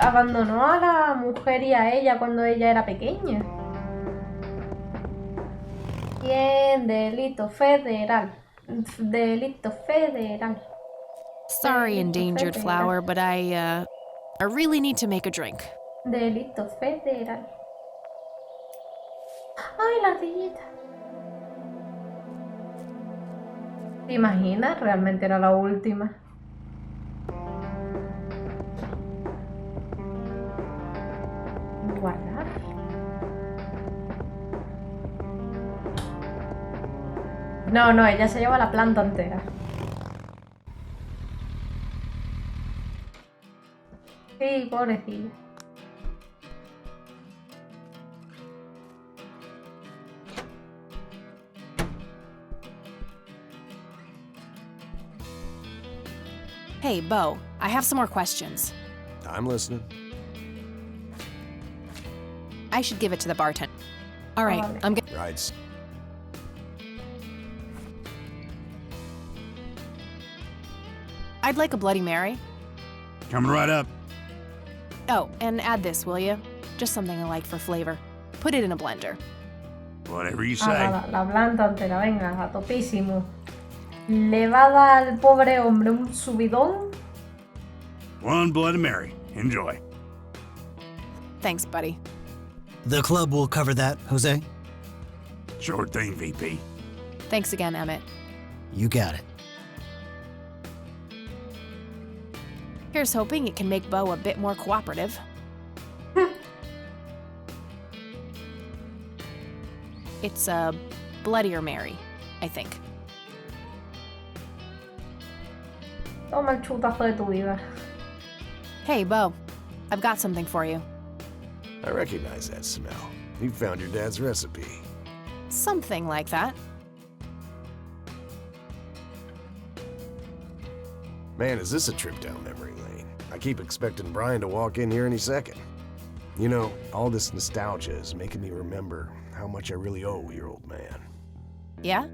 abandonó a la mujer y a ella cuando ella era pequeña. Bien, delito federal. Delito federal.
Sorry, endangered flower, but I really need to make a drink.
Delito federal. Ay, la ardillita. ¿Te imaginas? Realmente era la última. Guardar. No, ella se lleva la planta entera. Sí, pobrecilla.
Hey, Bo, I have some more questions.
I'm listening.
I should give it to the bartender. All right, I'm good.
Right.
I'd like a Bloody Mary.
Coming right up.
Oh, and add this, will you? Just something I like for flavor. Put it in a blender.
Whatever you say.
La planta entera, venga, a topísimo. Le va a dar al pobre hombre un subidón.
One Bloody Mary. Enjoy.
Thanks, buddy.
The club will cover that, Jose?
Sure thing, VP.
Thanks again, Emmett.
You got it.
Here's hoping it can make Bo a bit more cooperative. It's a Bloodier Mary, I think.
Toma el chutazo de tu vida.
Hey, Bo. I've got something for you.
I recognize that smell. You found your dad's recipe.
Something like that.
Man, is this a trip down memory lane. I keep expecting Brian to walk in here any second. You know, all this nostalgia is making me remember how much I really owe your old man.
Yeah?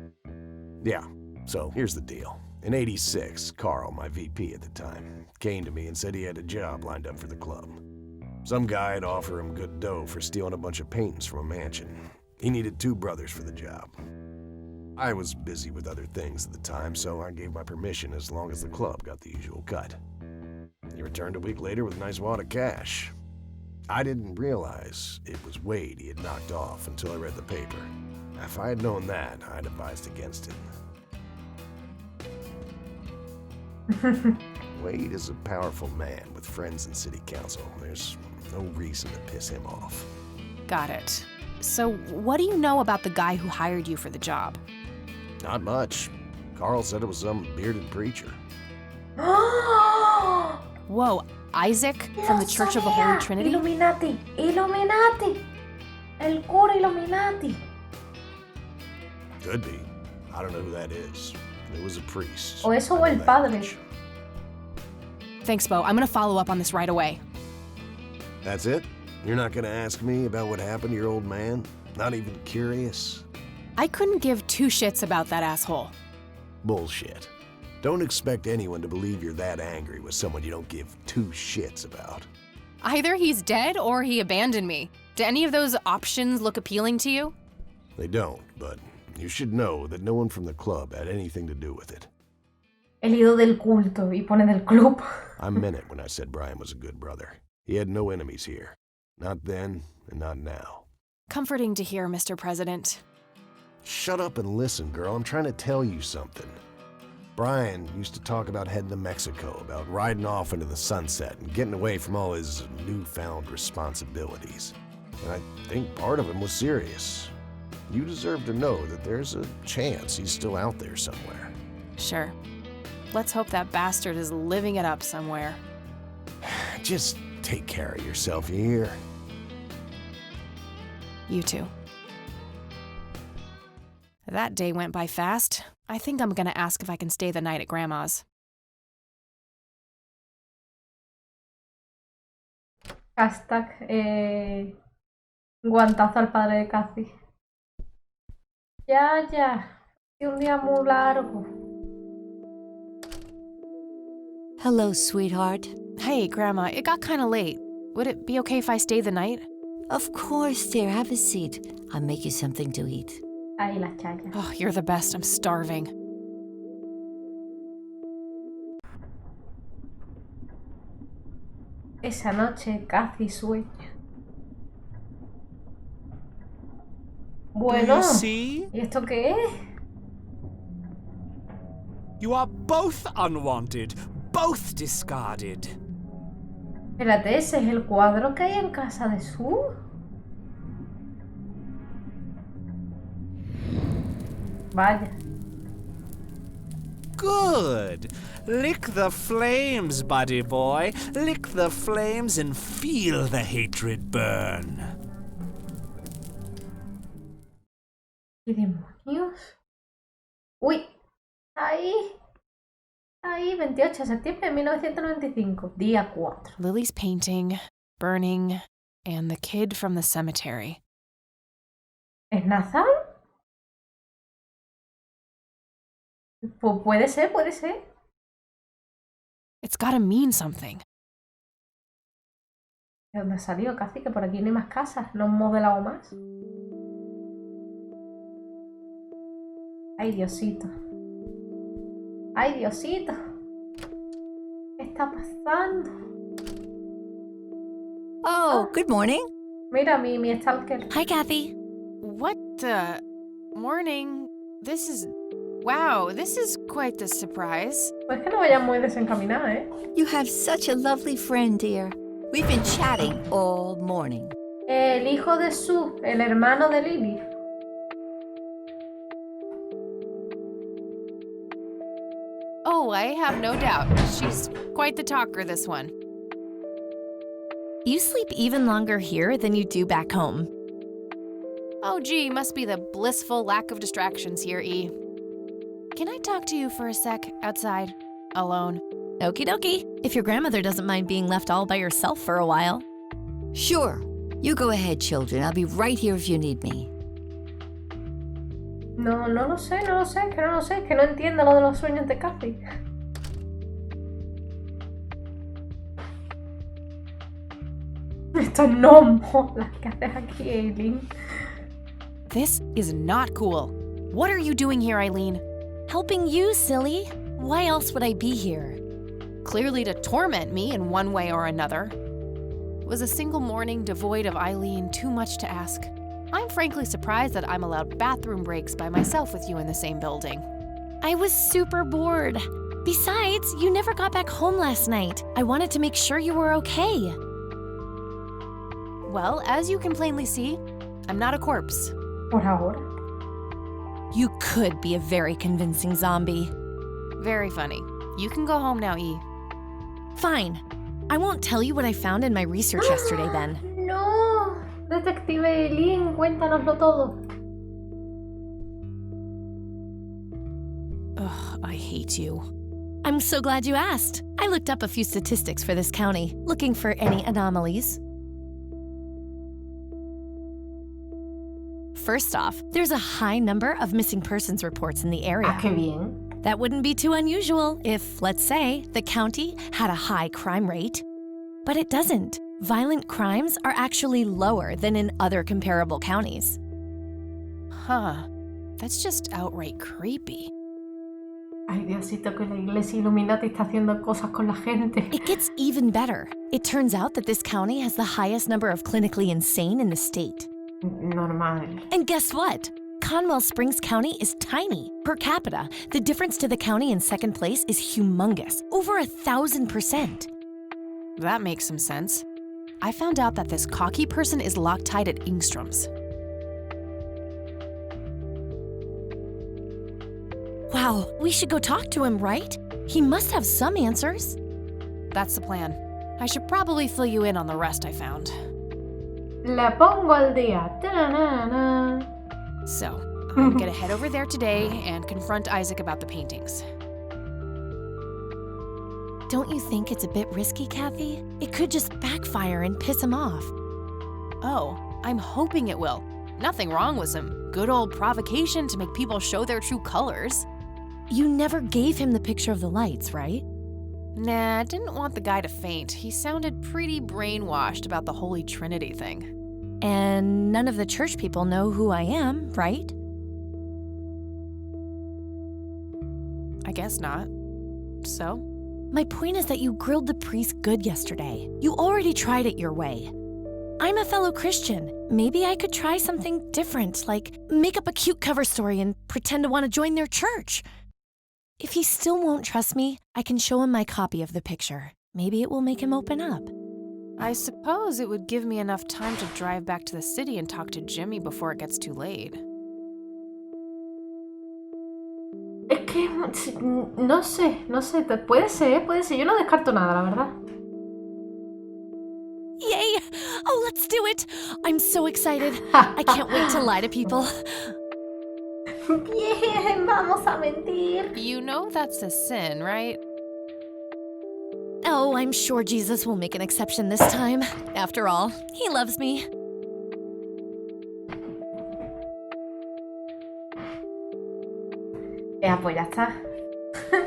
Yeah, so here's the deal. In '86, Carl, my VP at the time, came to me and said he had a job lined up for the club. Some guy had offered him good dough for stealing a bunch of paintings from a mansion. He needed 2 brothers for the job. I was busy with other things at the time, so I gave my permission as long as the club got the usual cut. He returned a week later with a nice wad of cash. I didn't realize it was Wade he had knocked off until I read the paper. If I had known that, I'd advised against it. Wade is a powerful man with friends in city council. There's no reason to piss him off.
Got it. So, what do you know about the guy who hired you for the job?
Not much. Carl said it was some bearded preacher.
Whoa, Isaac from the Church of the Holy Trinity?
Illuminati, Illuminati. El cura Illuminati.
Could be. I don't know who that is. It was a priest.
O eso o el padre.
Thanks, Bo. I'm gonna follow up on this right away.
That's it? You're not gonna ask me about what happened to your old man? Not even curious?
I couldn't give 2 shits about that asshole.
Bullshit. Don't expect anyone to believe you're that angry with someone you don't give 2 shits about.
Either he's dead or he abandoned me. Do any of those options look appealing to you?
They don't, but you should know that no one from the club had anything to do with it.
El ido del culto y pone del club.
I meant it when I said Brian was a good brother. He had no enemies here. Not then, and not now.
Comforting to hear, Mr. President.
Shut up and listen, girl. I'm trying to tell you something. Brian used to talk about heading to Mexico, about riding off into the sunset and getting away from all his newfound responsibilities. And I think part of him was serious. You deserve to know that there's a chance he's still out there somewhere.
Sure. Let's hope that bastard is living it up somewhere.
Just take care of yourself, you hear?
You too. That day went by fast. I think I'm gonna ask if I can stay the night at Grandma's.
Hashtag guantazo al padre de Cathy. Ya. Y un día muy largo.
Hello, sweetheart.
Hey, Grandma, it got kinda late. Would it be okay if I stay the night?
Of course, dear. Have a seat. I'll make you something to eat.
Ahí la chaya.
Oh, you're the best. I'm starving.
Esa noche Cathy sueña. Bueno, ¿y esto qué es?
You are both unwanted, both discarded.
Espérate, ¿ese es el cuadro que hay en casa de Sue? Vaya.
Good. Lick the flames, buddy boy. Lick the flames and feel the hatred burn.
¿Qué demonios? Uy, ahí, 28 de septiembre de 1995, día 4.
Lily's painting, burning, and the kid from the cemetery.
¿Es Nathan? Pues puede ser.
It's gotta mean something.
¿De dónde ha salido? Casi que por aquí no hay más casas. ¿No han modelado más? Ay, Diosito. ¿Qué está pasando?
Oh, good morning.
Mira, mi stalker.
Hi, Kathy.
What the... Morning. Wow, this is quite the surprise.
Pues que no vaya muy desencaminada, ¿eh?
You have such a lovely friend, dear. We've been chatting all morning.
El hijo de Sue, el hermano de Lily.
Oh, I have no doubt. She's quite the talker, this one.
You sleep even longer here than you do back home.
Oh, gee, must be the blissful lack of distractions here, E. Can I talk to you for a sec outside, alone?
Okie dokie, if your grandmother doesn't mind being left all by herself for a while.
Sure. You go ahead, children. I'll be right here if you need me.
No lo sé, que no entiendo lo de los sueños de Kathy. Esto no mola. ¿Qué haces aquí, Eileen?
This is not cool. What are you doing here, Eileen?
Helping you, silly. Why else would I be here?
Clearly to torment me in one way or another. Was a single morning devoid of Eileen too much to ask? I'm frankly surprised that I'm allowed bathroom breaks by myself with you in the same building.
I was super bored. Besides, you never got back home last night. I wanted to make sure you were okay.
Well, as you can plainly see, I'm not a corpse.
Por ahora.
You could be a very convincing zombie.
Very funny. You can go home now, E.
Fine. I won't tell you what I found in my research yesterday then.
No, Detective Eileen, cuéntanoslo todo.
Ugh, I hate you.
I'm so glad you asked. I looked up a few statistics for this county, looking for any anomalies. First off, there's a high number of missing persons reports in the area.
Ah, qué bien.
That wouldn't be too unusual if, let's say, the county had a high crime rate. But it doesn't. Violent crimes are actually lower than in other comparable counties.
Huh. That's just outright creepy.
Ay, Diosito, que la iglesia Illuminati está haciendo cosas con la gente.
It gets even better. It turns out that this county has the highest number of clinically insane in the state.
Normal.
And guess what? Conwell Springs County is tiny. Per capita, the difference to the county in second place is humongous, over 1,000%.
That makes some sense. I found out that this cocky person is Loctite at Ingstrom's.
Wow, we should go talk to him, right? He must have some answers.
That's the plan. I should probably fill you in on the rest I found.
La pongo al día. Ta-na-na.
So, I'm gonna head over there today and confront Isaac about the paintings.
Don't you think it's a bit risky, Kathy? It could just backfire and piss him off.
Oh, I'm hoping it will. Nothing wrong with some good old provocation to make people show their true colors.
You never gave him the picture of the lights, right?
Nah, didn't want the guy to faint. He sounded pretty brainwashed about the Holy Trinity thing.
And none of the church people know who I am, right?
I guess not. So?
My point is that you grilled the priest good yesterday. You already tried it your way. I'm a fellow Christian. Maybe I could try something different, like make up a cute cover story and pretend to want to join their church. If he still won't trust me, I can show him my copy of the picture. Maybe it will make him open up.
I suppose it would give me enough time to drive back to the city and talk to Jimmy before it gets too late.
Es que no sé, puede ser, yo no descarto nada, la verdad.
Yay! Oh, let's do it! I'm so excited. I can't wait to lie to people.
Bien, vamos a mentir.
You know that's a sin, right?
Oh, I'm sure Jesus will make an exception this time. After all, he loves me.
Ya, pues ya está.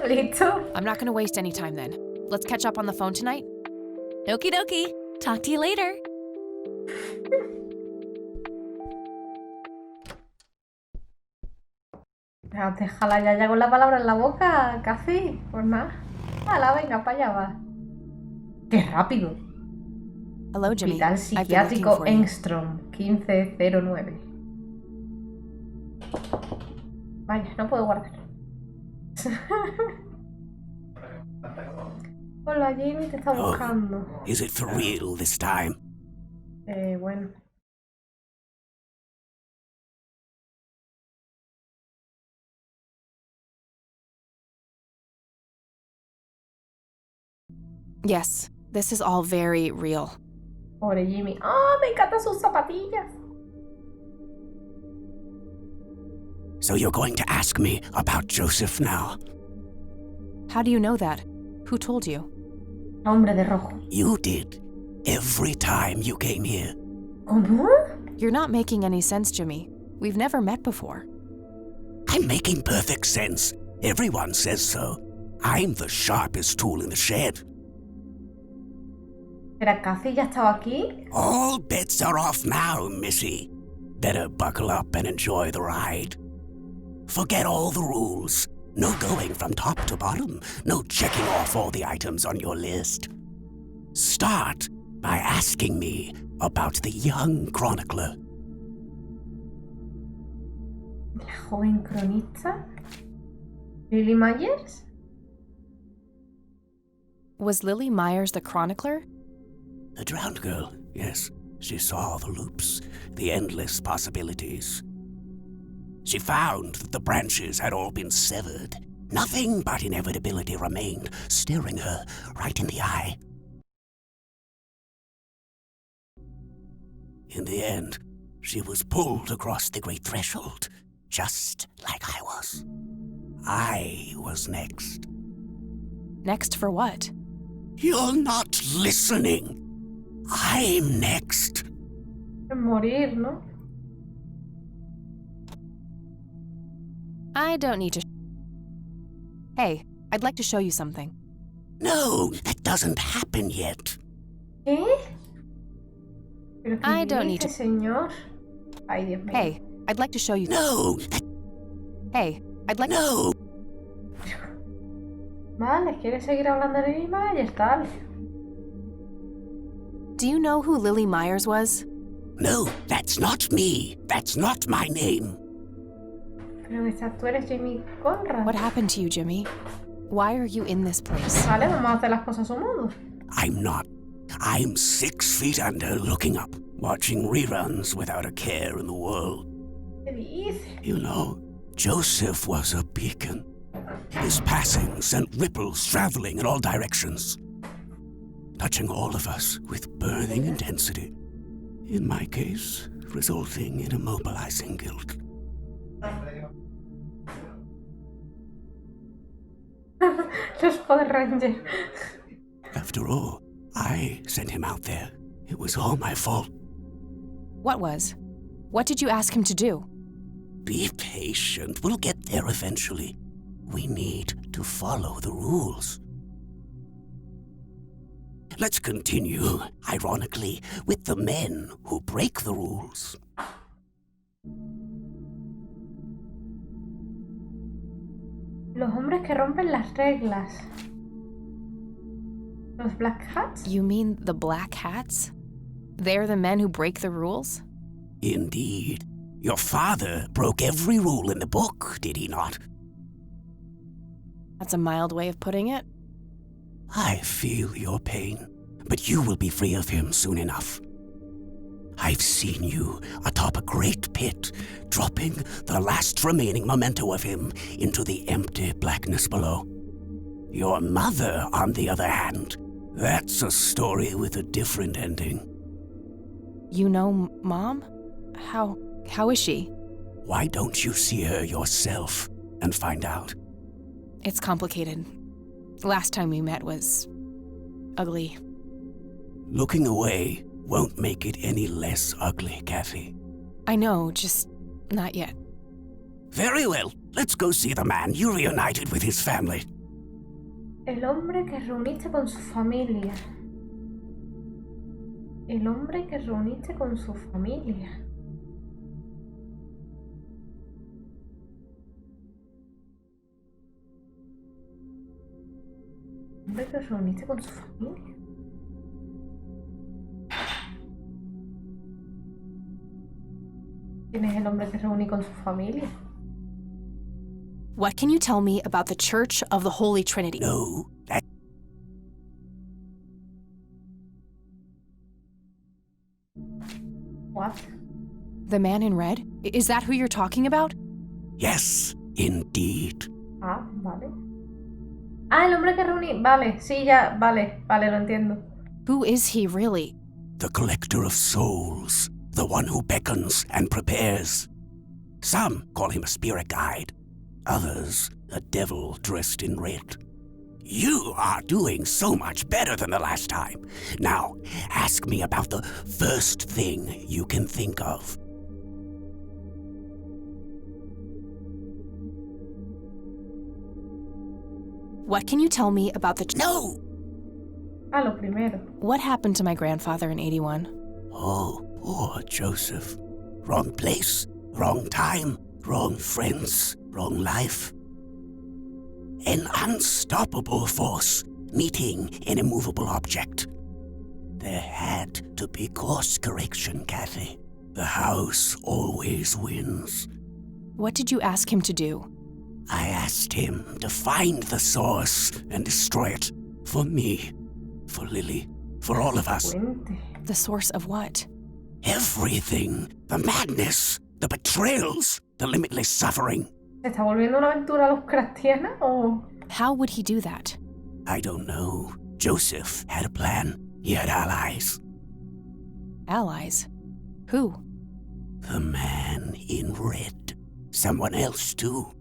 ¿Listo?
I'm not gonna waste any time then. Let's catch up on the phone tonight.
Okie dokie. Talk to you later.
Déjala ya con la palabra en la boca, casi. Pues nada. Hala, venga, para allá va. ¡Qué rápido!
Hello, Jimmy.
Hospital psiquiátrico Engstrom, 1509. Vaya, no puedo guardar. Hola, Jimmy, te está buscando.
Is it for real this time?
Bueno.
Yes, this is all very real.
Pobre Jimmy. ¡Ah, me encantan sus zapatillas!
So you're going to ask me about Joseph now?
How do you know that? Who told you?
Hombre de rojo.
You did. Every time you came here.
¿Cómo?
You're not making any sense, Jimmy. We've never met before.
I'm making perfect sense. Everyone says so. I'm the sharpest tool in the shed.
¿Era Cathy ya estaba aquí?
All bets are off now, Missy. Better buckle up and enjoy the ride. Forget all the rules. No going from top to bottom. No checking off all the items on your list. Start by asking me about the young chronicler.
¿La joven cronista? ¿Lily Myers?
Was Lily Myers the chronicler?
The drowned girl, yes. She saw the loops, the endless possibilities. She found that the branches had all been severed. Nothing but inevitability remained, staring her right in the eye. In the end, she was pulled across the great threshold, just like I was. I was next.
Next for what?
You're not listening. I'm next.
Morir, ¿no?
I don't need to. Hey, I'd like to show you something.
No, that doesn't happen yet.
¿Qué? ¿Pero qué
I don't need
dice,
to.
señor? Ay, Dios mío.
Hey, I'd like to show you.
No.
Hey, I'd like.
No.
Vale, ¿quieres seguir hablando de mi Myers? Tal.
Do you know who Lily Myers was?
No, that's not me. That's not my name.
Pero tú eres Jimmy Conrad.
What happened to you, Jimmy? Why are you in this place?
Vale, vamos a hacer las cosas a su modo.
I'm not. I'm 6 feet under, looking up, watching reruns without a care in the world.
¿Qué dices?
You know, Joseph was a beacon. His passing sent ripples traveling in all directions, touching all of us with burning intensity. In my case, resulting in immobilizing guilt.
Los Power Rangers.
After all, I sent him out there. It was all my fault.
What was? What did you ask him to do?
Be patient. We'll get there eventually. We need to follow the rules. Let's continue, ironically, with the men who break the rules.
Los hombres que rompen las reglas. Los Black Hats?
You mean the Black Hats? They're the men who break the rules?
Indeed. Your father broke every rule in the book, did he not?
That's a mild way of putting it.
I feel your pain, but you will be free of him soon enough. I've seen you atop a great pit, dropping the last remaining memento of him into the empty blackness below. Your mother, on the other hand, that's a story with a different ending.
You know Mom? How is she?
Why don't you see her yourself and find out?
It's complicated. Last time we met was ugly.
Looking away won't make it any less ugly, Kathy.
I know, just not yet.
Very well. Let's go see the man you reunited with his family.
El hombre que reuniste con su familia. El hombre que reuniste con su familia. El hombre que reuniste con su familia. ¿Quién es el hombre que reuní con su familia?
What can you tell me about the Church of the Holy Trinity?
No, that...
What?
The man in red? Is that who you're talking about?
Yes, indeed.
Ah, vale. Ah, el hombre que reuní. Vale, sí, ya, vale, lo entiendo.
Who is he really?
The collector of souls, the one who beckons and prepares. Some call him a spirit guide, others a devil dressed in red. You are doing so much better than the last time. Now, ask me about the first thing you can think of.
What can you tell me about the...
No!
Lo primero.
What happened to my grandfather in 81?
Oh, poor Joseph. Wrong place, wrong time, wrong friends, wrong life. An unstoppable force meeting an immovable object. There had to be course correction, Kathy. The house always wins.
What did you ask him to do?
I asked him to find the source and destroy it. For me, for Lily, for all of us.
The source of what?
Everything. The madness, the betrayals, the limitless suffering.
¿Se está volviendo una aventura Lovecraftiana o...?
How would he do that?
I don't know. Joseph had a plan. He had allies.
Allies? Who?
The man in red. Someone else, too.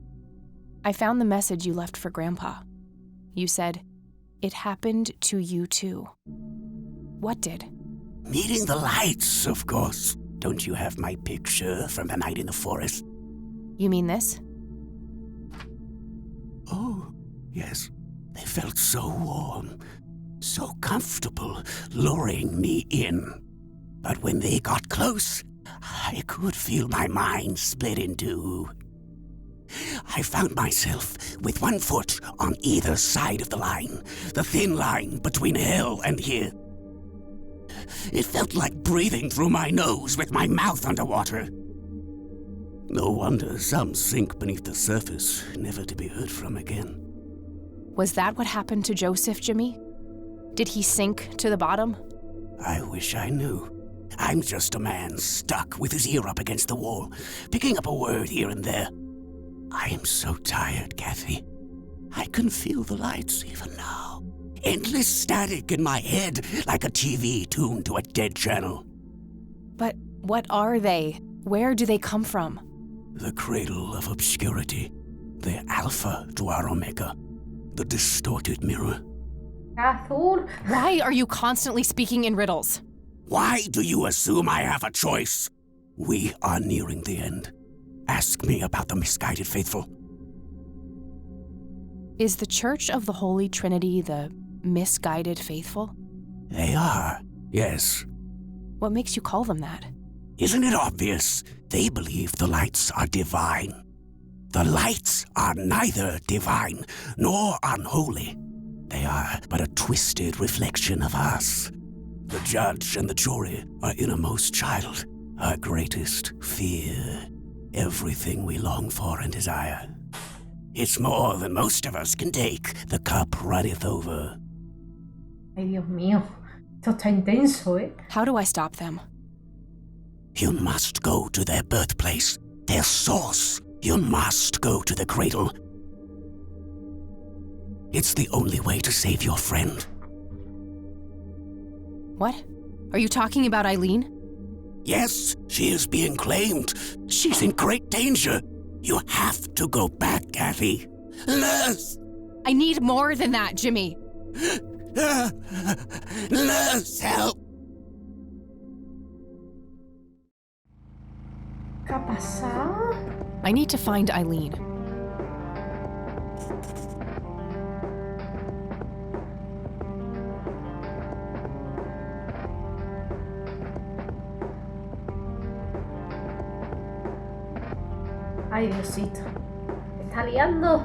I found the message you left for Grandpa. You said, "It happened to you too." What did?
Meeting the lights, of course. Don't you have my picture from the night in the forest?
You mean this?
Oh, yes. They felt so warm, so comfortable, luring me in. But when they got close, I could feel my mind split in two. I found myself with one foot on either side of the line, the thin line between hell and here. It felt like breathing through my nose with my mouth underwater. No wonder some sink beneath the surface, never to be heard from again.
Was that what happened to Joseph, Jimmy? Did he sink to the bottom?
I wish I knew. I'm just a man stuck with his ear up against the wall, picking up a word here and there. I am so tired, Kathy. I can feel the lights even now. Endless static in my head, like a TV tuned to a dead channel.
But what are they? Where do they come from?
The cradle of obscurity. The alpha to our omega. The distorted mirror.
Azul.
Why are you constantly speaking in riddles?
Why do you assume I have a choice? We are nearing the end. Ask me about the misguided faithful.
Is the Church of the Holy Trinity the misguided faithful?
They are, yes.
What makes you call them that?
Isn't it obvious? They believe the lights are divine. The lights are neither divine nor unholy. They are but a twisted reflection of us. The judge and the jury, our innermost child, our greatest fear. Everything we long for and desire. It's more than most of us can take. The cup runneth over.
Ay, Dios mío. Esto está intenso, ¿eh?
How do I stop them?
You must go to their birthplace, their source. You must go to the cradle. It's the only way to save your friend.
What? Are you talking about Eileen?
Yes, she is being claimed. She's in great danger. You have to go back, Kathy. Nurse!
I need more than that, Jimmy.
Nurse, help!
¿Qué ha pasado?
I need to find Eileen.
Ay, Diosito. Me está liando.